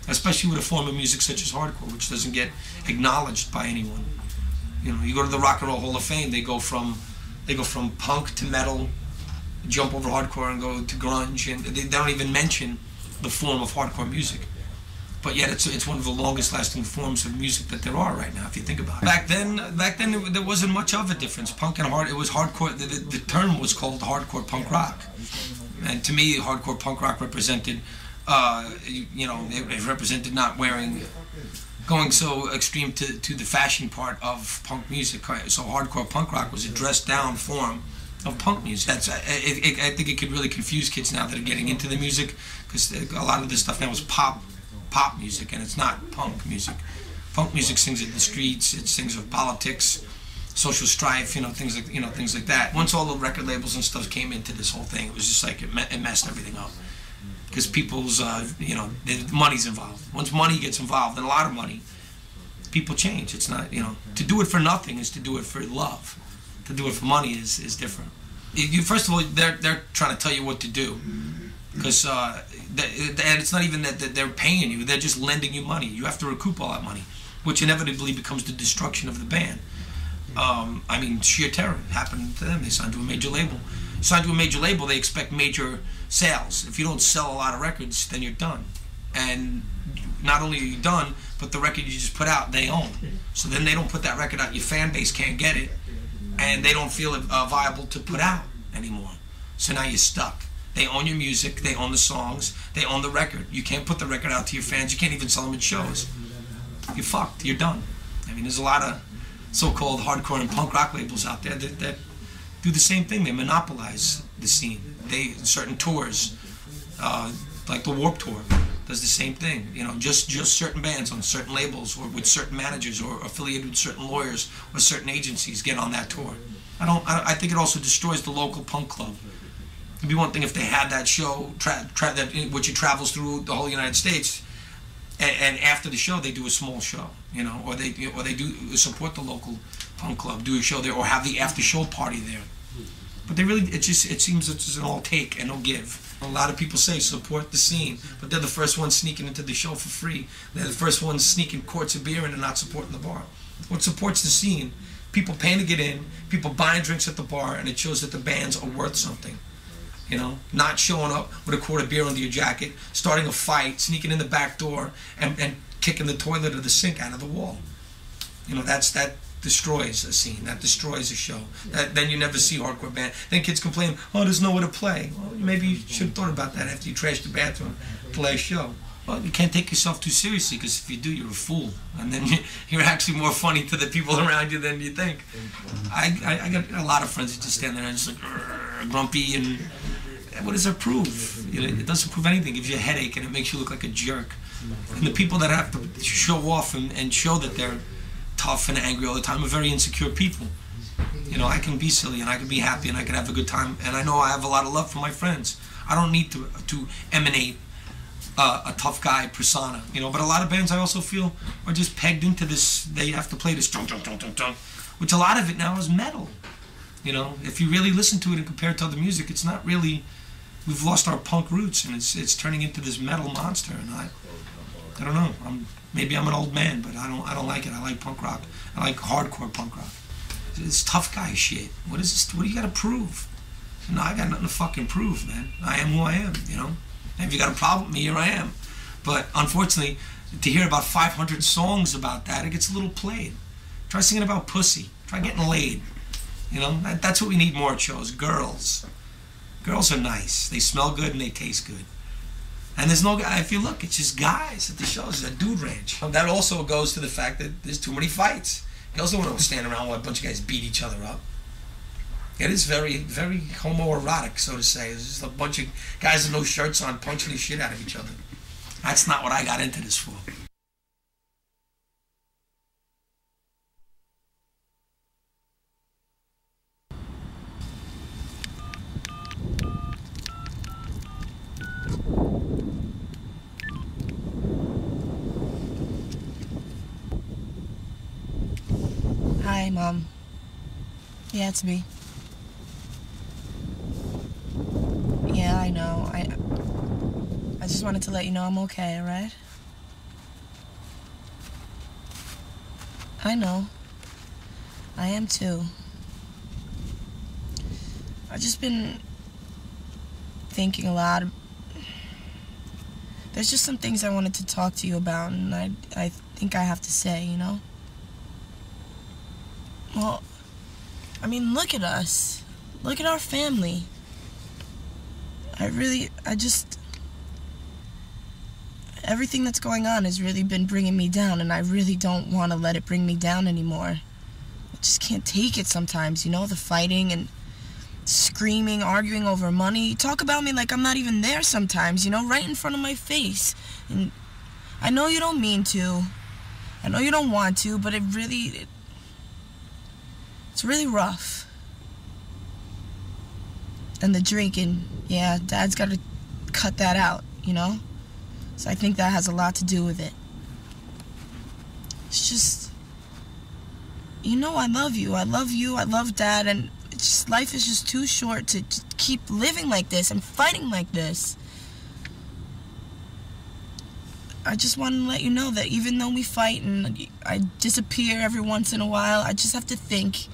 S6: Especially with a form of music such as hardcore, which doesn't get acknowledged by anyone. You know, you go to the Rock and Roll Hall of Fame, they go from punk to metal, jump over hardcore and go to grunge, and they don't even mention the form of hardcore music. But yet it's one of the longest lasting forms of music that there are right now, if you think about it. Back then there wasn't much of a difference. Punk and it was hardcore. The term was called hardcore punk rock. And to me, hardcore punk rock represented, you know, it represented not going so extreme to the fashion part of punk music. So hardcore punk rock was a dressed down form of punk music. I think it could really confuse kids now that are getting into the music, because a lot of this stuff now is pop music, and it's not punk music. Punk music sings in the streets. It sings of politics, social strife, you know, things like that. Once all the record labels and stuff came into this whole thing, it was just like it messed everything up. Because people's, you know, money's involved. Once money gets involved, and a lot of money, people change. It's not, you know, to do it for nothing is to do it for love. To do it for money is different. First of all, they're trying to tell you what to do. Because, and it's not even that they're paying you, they're just lending you money. You have to recoup all that money, which inevitably becomes the destruction of the band. I mean, sheer terror happened to them. They signed to a major label. Signed to a major label, they expect major sales. If you don't sell a lot of records, then you're done. And not only are you done, but the record you just put out, they own. So then they don't put that record out, your fan base can't get it, and they don't feel it viable to put out anymore. So now you're stuck. They own your music, they own the songs, they own the record. You can't put the record out to your fans, you can't even sell them at shows. You're fucked, you're done. I mean, there's a lot of so-called hardcore and punk rock labels out there that do the same thing. They monopolize the scene. Certain tours, like the Warped Tour, does the same thing. You know, just certain bands on certain labels or with certain managers or affiliated with certain lawyers or certain agencies get on that tour. I think it also destroys the local punk club. It'd be one thing if they had that show, which it travels through the whole United States, and after the show they do a small show, you know, or they do support the local punk club, do a show there, or have the after show party there. But they really, it seems it's an all take and no give. A lot of people say support the scene, but they're the first ones sneaking into the show for free. They're the first ones sneaking quarts of beer in and not supporting the bar. What supports the scene? People paying to get in, people buying drinks at the bar, and it shows that the bands are worth something. You know, not showing up with a quart of beer under your jacket, starting a fight, sneaking in the back door, and kicking the toilet or the sink out of the wall. You know, that destroys a scene. That destroys a show. Then you never see hardcore band. Then kids complain, oh, there's nowhere to play. Well, maybe you should have thought about that after you trashed the bathroom, play a show. Well, you can't take yourself too seriously, because if you do, you're a fool. And then you're actually more funny to the people around you than you think. I got a lot of friends that just stand there and just like grumpy, and what does that prove? You know, it doesn't prove anything. It gives you a headache and it makes you look like a jerk. And the people that have to show off and show that they're tough and angry all the time are very insecure people. You know, I can be silly and I can be happy and I can have a good time, and I know I have a lot of love for my friends. I don't need to emanate a tough guy persona, you know. But a lot of bands I also feel are just pegged into this. They have to play this dun dun dun dun dun, which a lot of it now is metal. You know, if you really listen to it and compare it to other music, it's not really we've lost our punk roots, and it's turning into this metal monster. And I don't know. Maybe I'm an old man, but I don't like it. I like punk rock. I like hardcore punk rock. It's tough guy shit. What is this? What do you got to prove? No, I got nothing to fucking prove, man. I am who I am, you know? And if you got a problem with me, here I am. But unfortunately, to hear about 500 songs about that, it gets a little played. Try singing about pussy. Try getting laid. You know, that's what we need more at shows. Girls. Girls are nice. They smell good and they taste good. And there's no guy, if you look, it's just guys at the shows. It's a dude ranch. That also goes to the fact that there's too many fights. Girls don't want to stand around while a bunch of guys beat each other up. It is very, very homoerotic, so to say. It's just a bunch of guys with no shirts on punching the shit out of each other. That's not what I got into this for.
S29: Hi, Mom. Yeah, it's me. Yeah, I know. I just wanted to let you know I'm okay, alright? I know. I am too. I've just been thinking a lot. There's just some things I wanted to talk to you about, and I think I have to say, you know? Well, I mean, look at us. Look at our family. Everything that's going on has really been bringing me down, and I really don't want to let it bring me down anymore. I just can't take it sometimes, you know, the fighting and screaming, arguing over money. You talk about me like I'm not even there sometimes, you know, right in front of my face. And I know you don't mean to. I know you don't want to, but it's really rough. And the drinking, yeah, Dad's got to cut that out, you know? So I think that has a lot to do with it. It's just, you know, I love you. I love Dad, and it's just, life is just too short to keep living like this and fighting like this. I just want to let you know that even though we fight and I disappear every once in a while, I just have to think.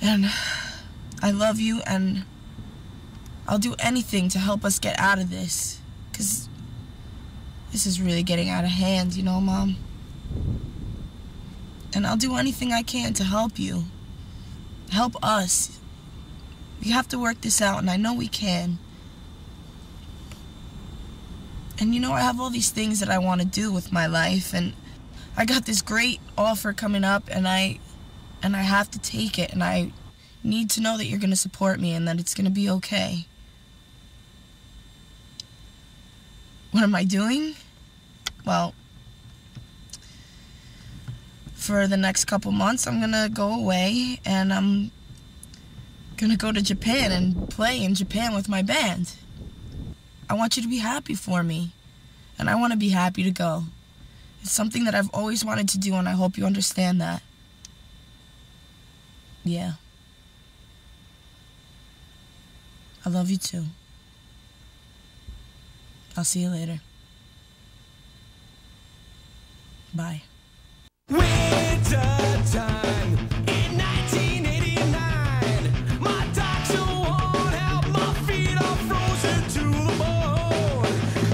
S29: And I love you, and I'll do anything to help us get out of this. 'Cause this is really getting out of hand, you know, Mom? And I'll do anything I can to help you. Help us. We have to work this out, and I know we can. And you know, I have all these things that I want to do with my life, and I got this great offer coming up, and I have to take it, and I need to know that you're going to support me and that it's going to be okay. What am I doing? Well, for the next couple months, I'm going to go away, and I'm going to go to Japan and play in Japan with my band. I want you to be happy for me, and I want to be happy to go. It's something that I've always wanted to do, and I hope you understand that. Yeah. I love you too. I'll see you later. Bye.
S7: Winter time in 1989. My doctor won't help, my feet are frozen to the bone.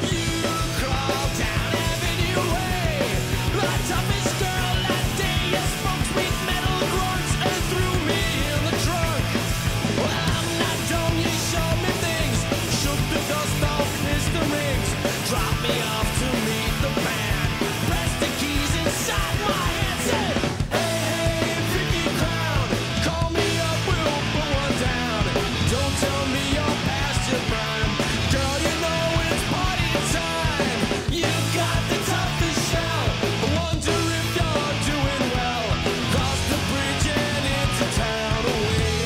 S7: You crawled down Avenue Way, the toughest girl that day. You smoked sweet metal grunts and threw me in the trunk. Well, I'm not dumb, you showed me things. Shook the dust off, missed the rings. Dropped me off to meet the band. Pressed the keys inside my head, said, hey, hey, freaky clown, call me up, we'll put one down. Don't tell me you're past your prime. Girl, you know it's party time. You got the toughest shell. I wonder if you're doing well. Cross the bridge and into town away.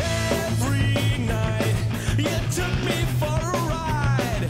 S7: Every night you took me for a ride.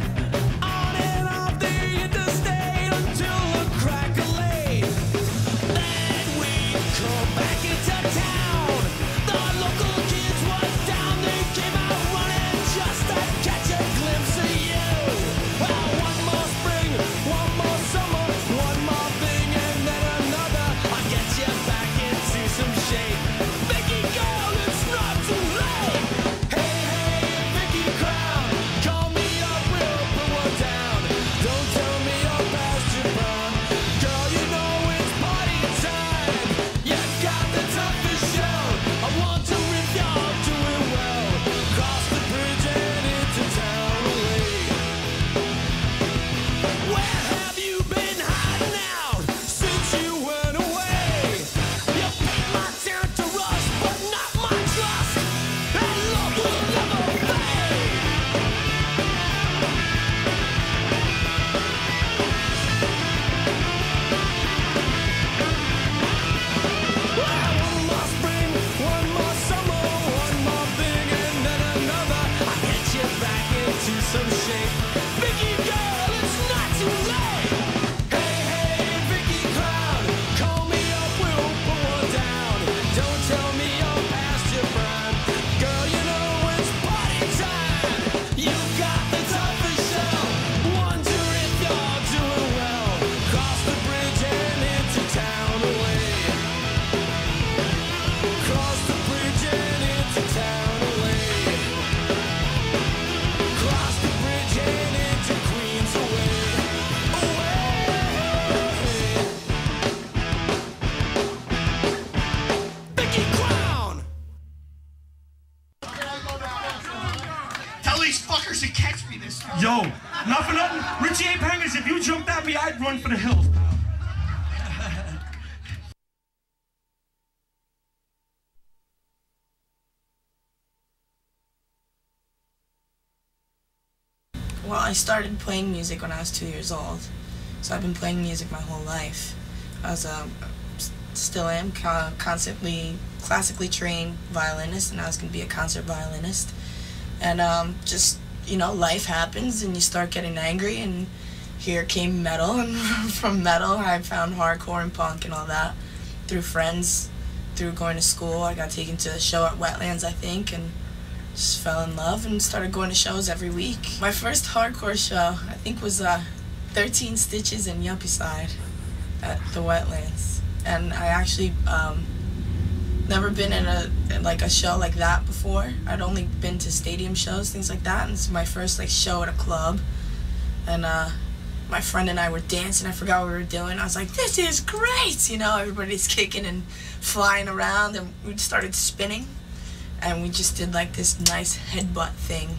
S8: Not for nothing. Richie A. Pangers, if you jumped at me, I'd run for the hills.
S29: Well, I started playing music when I was 2 years old, so I've been playing music my whole life. I was still am constantly classically trained violinist, and I was going to be a concert violinist. And just, you know, life happens and you start getting angry, and here came metal, and from metal I found hardcore and punk and all that through friends, through going to school. I got taken to a show at Wetlands, I think, and just fell in love and started going to shows every week. My first hardcore show, I think, was 13 Stitches and Yuppie Side at the Wetlands. And I actually never been in a show like that before. I'd only been to stadium shows, things like that, and it's my first show at a club. And my friend and I were dancing. I forgot what we were doing. I was like, this is great! You know, everybody's kicking and flying around, and we started spinning. And we just did this nice headbutt thing.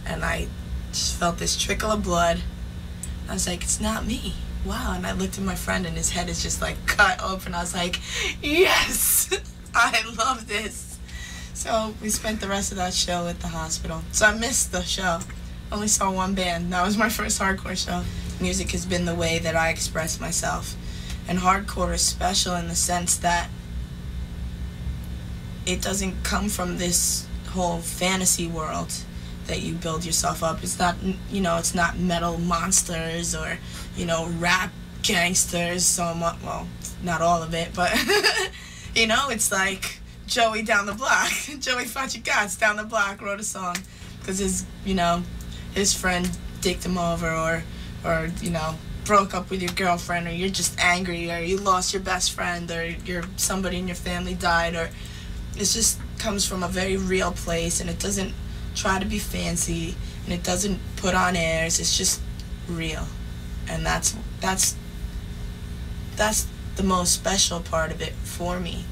S29: And I just felt this trickle of blood. I was like, it's not me. Wow. And I looked at my friend, and his head is just cut open. I was like, yes! I love this. So we spent the rest of that show at the hospital. So I missed the show. Only saw one band. That was my first hardcore show. Music has been the way that I express myself. And hardcore is special in the sense that it doesn't come from this whole fantasy world that you build yourself up. It's not, you know, it's not metal monsters or, you know, rap gangsters so much. Well, not all of it, but, you know, it's like Joey down the block. Joey Fachigats down the block wrote a song because his, you know, his friend dicked him over or, you know, broke up with your girlfriend, or you're just angry, or you lost your best friend, or somebody in your family died, or it just comes from a very real place, and it doesn't try to be fancy, and it doesn't put on airs. It's just real, and that's the most special part of it for me.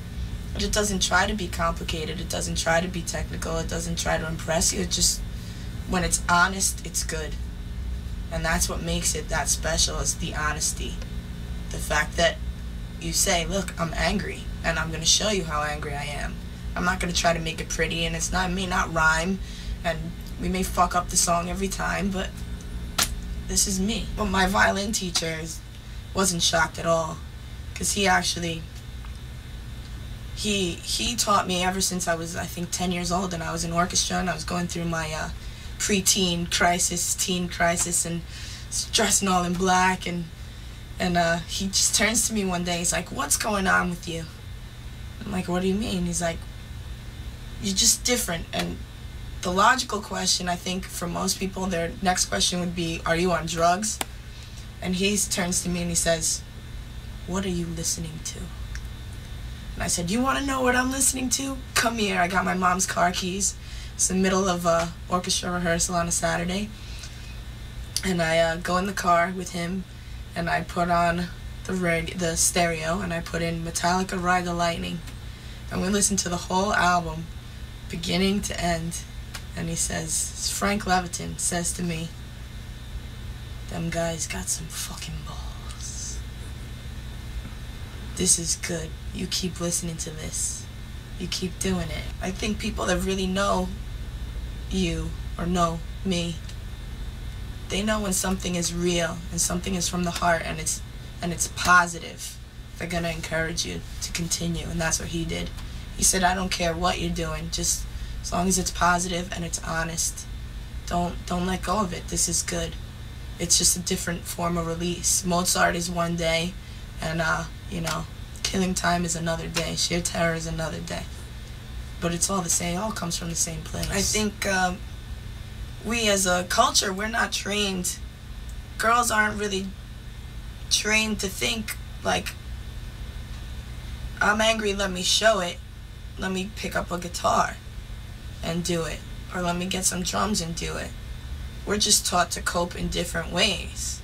S29: But it doesn't try to be complicated. It doesn't try to be technical. It doesn't try to impress you. It just, when it's honest, it's good, and that's what makes it that special, is the honesty. The fact that you say, look, I'm angry, and I'm going to show you how angry I am. I'm not going to try to make it pretty, and it may not rhyme, and we may fuck up the song every time, but this is me. Well, my violin teacher wasn't shocked at all, because he actually, he taught me ever since I was, I think, 10 years old, and I was in orchestra, and I was going through my pre-teen crisis, teen crisis, and dressing all in black, and he just turns to me one day, he's like, what's going on with you? I'm like, what do you mean? He's like, you're just different. And the logical question, I think, for most people, their next question would be, are you on drugs? And he turns to me and he says, what are you listening to? And I said, you want to know what I'm listening to? Come here. I got my mom's car keys. It's the middle of a orchestra rehearsal on a Saturday. And I go in the car with him, and I put on the stereo, and I put in Metallica Ride the Lightning, and we listened to the whole album beginning to end. And he says, Frank Levitin says to me, them guys got some fucking balls. This is good. You keep listening to this. You keep doing it. I think people that really know you or know me, they know when something is real and something is from the heart and it's positive. They're gonna encourage you to continue, and that's what he did. He said, I don't care what you're doing, just as long as it's positive and it's honest. Don't let go of it. This is good. It's just a different form of release. Mozart is one day, and you know, Killing Time is another day. Sheer Terror is another day. But it's all the same. It all comes from the same place. I think we as a culture, we're not trained. Girls aren't really trained to think like, I'm angry, let me show it. Let me pick up a guitar and do it. Or let me get some drums and do it. We're just taught to cope in different ways.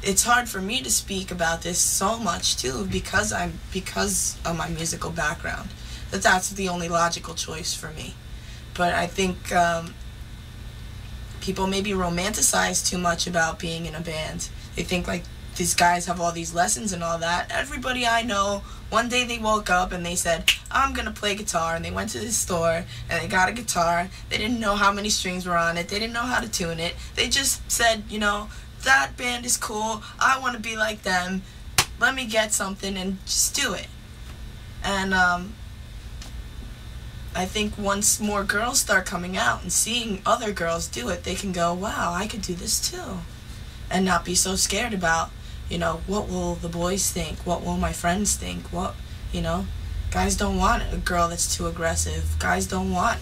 S29: It's hard for me to speak about this so much too, because of my musical background. That's the only logical choice for me. But I think people maybe romanticize too much about being in a band. They think like these guys have all these lessons and all that. Everybody I know, one day they woke up and they said, I'm gonna play guitar, and they went to the store and they got a guitar. They didn't know how many strings were on it. They didn't know how to tune it. They just said, you know, that band is cool. I want to be like them. Let me get something and just do it. And I think once more girls start coming out and seeing other girls do it, they can go, wow, I could do this too. And not be so scared about, you know, what will the boys think? What will my friends think? What, you know, guys don't want a girl that's too aggressive. Guys don't want,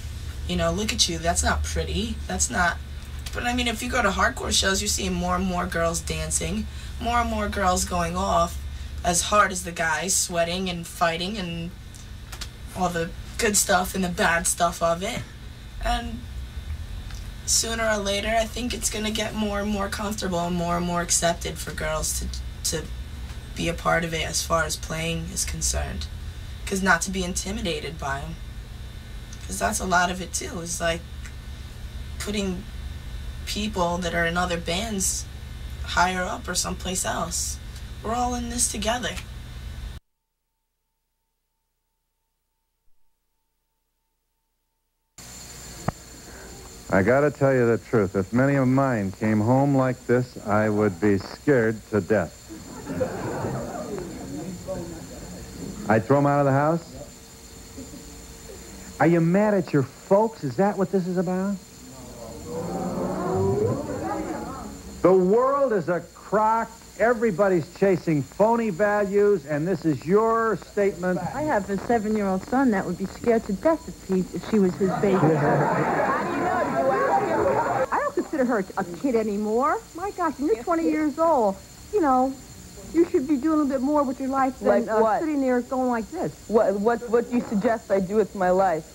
S29: you know, look at you, that's not pretty. That's not, but I mean, if you go to hardcore shows, you're seeing more and more girls dancing, more and more girls going off as hard as the guys, sweating and fighting and all the good stuff and the bad stuff of it. And sooner or later, I think it's going to get more and more comfortable and more accepted for girls to be a part of it as far as playing is concerned. Because not to be intimidated by them. Because that's a lot of it too, is like putting people that are in other bands higher up or someplace else. We're all in this together.
S9: I gotta tell you the truth. If many of mine came home like this, I would be scared to death. I'd throw them out of the house. Are you mad at your folks? Is that what this is about? The world is a crock. Everybody's chasing phony values, and this is your statement.
S10: I have a 7-year-old son that would be scared to death if she was his baby. I don't consider her a kid anymore. My gosh, and you're 20 years old. You know, you should be doing a little bit more with your life than sitting there going like this.
S11: What do you suggest I do with my life?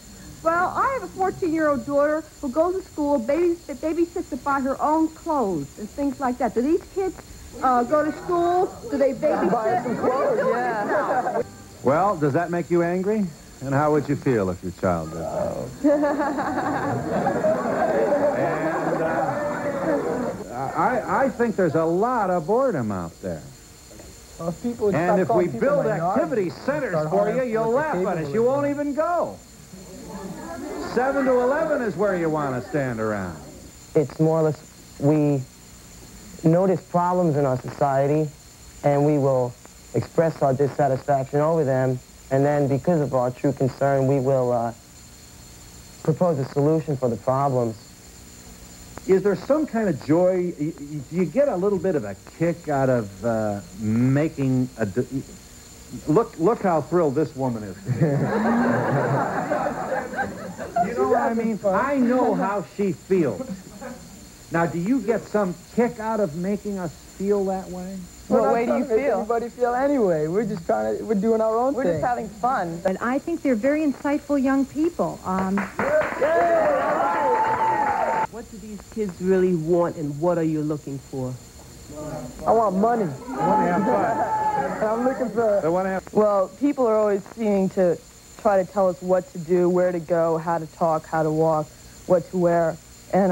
S10: Well, I have a 14-year-old daughter who goes to school, babysits to buy her own clothes and things like that. Do these kids go to school? Do they babysit?
S11: Buy some clothes, yeah.
S9: Well, does that make you angry? And how would you feel if your child did that? I think there's a lot of boredom out there. And if we build activity centers for you, you'll laugh at us. You won't even go. 7 to 11 is where you want to stand around.
S12: It's more or less, we notice problems in our society, and we will express our dissatisfaction over them, and then because of our true concern, we will propose a solution for the problems.
S9: Is there some kind of joy? Do you get a little bit of a kick out of making a... Look how thrilled this woman is. You know what I mean? I know how she feels. Now, do you get some kick out of making us feel that way?
S11: What way do you feel? Everybody feel anyway. We're just we're doing our own thing. We're just having fun.
S10: But I think they're very insightful young people.
S13: What do these kids really want, and what are you looking for?
S11: I want money.
S9: I want to have fun.
S11: I'm looking for...
S12: Well, people are always seeming to try to tell us what to do, where to go, how to talk, how to walk, what to wear. And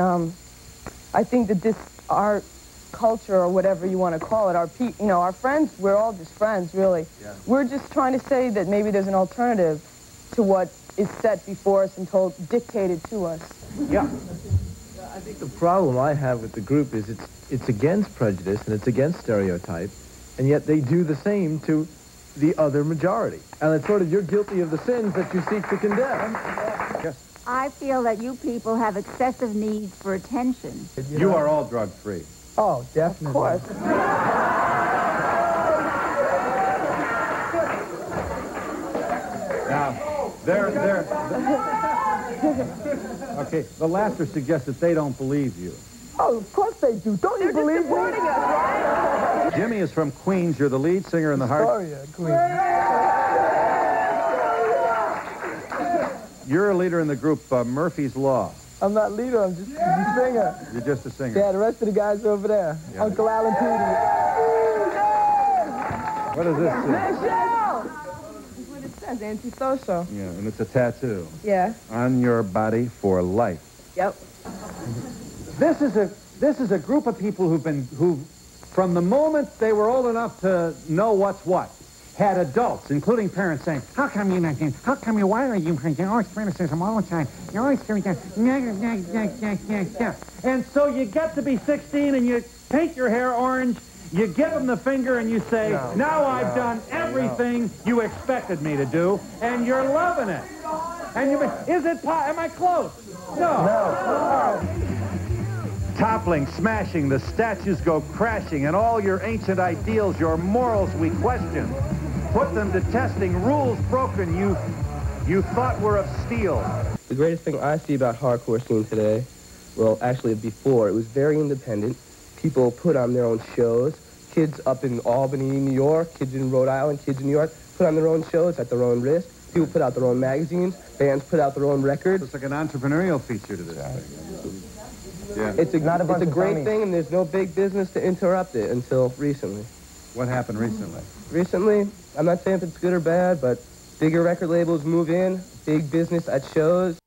S12: I think that our culture, or whatever you want to call it, our friends, we're all just friends, really. Yeah. We're just trying to say that maybe there's an alternative to what is set before us and dictated to us.
S9: Yeah.
S14: I think the problem I have with the group is it's against prejudice and it's against stereotype, and yet they do the same to the other majority. And it's sort of, you're guilty of the sins that you seek to condemn.
S9: Yes.
S15: I feel that you people have excessive needs for attention.
S9: You are all drug-free.
S11: Oh, definitely.
S12: Of course.
S9: Now, okay, the laughter suggests that they don't believe you.
S11: Oh, of course they do. Don't you believe me? Us, right?
S9: Jimmy is from Queens. You're the lead singer in the Heart.
S11: Queens.
S9: You're a leader in the group Murphy's Law.
S11: I'm not leader. I'm just a singer.
S9: You're just a singer.
S11: Yeah, the rest of the guys are over there. Yeah. Uncle Alan Petey.
S9: What does this say?
S11: Michelle! That's what it says, antisocial.
S9: Yeah, and it's a tattoo.
S11: Yeah.
S9: On your body for life.
S11: Yep.
S9: This is a group of people who, from the moment they were old enough to know what's what, had adults, including parents, saying, how come you're not doing, how come you, why are you, you're always criticism all the time, you're always criticism, and so you get to be 16 and you paint your hair orange, you give them the finger and you say, now I've done everything you expected me to do, and you're loving it. And am I close? No. Toppling, smashing, the statues go crashing, and all your ancient ideals, your morals we question. Put them to testing, rules broken you thought were of steel.
S16: The greatest thing I see about hardcore scene today, well, actually before, it was very independent. People put on their own shows. Kids up in Albany, New York, kids in Rhode Island, kids in New York, put on their own shows at their own risk. People put out their own magazines. Bands put out their own records.
S9: It's like an entrepreneurial feature to this thing. Yeah.
S16: It's a great thing, and there's no big business to interrupt it until recently.
S9: What happened recently?
S16: Recently, I'm not saying if it's good or bad, but bigger record labels move in, big business at shows,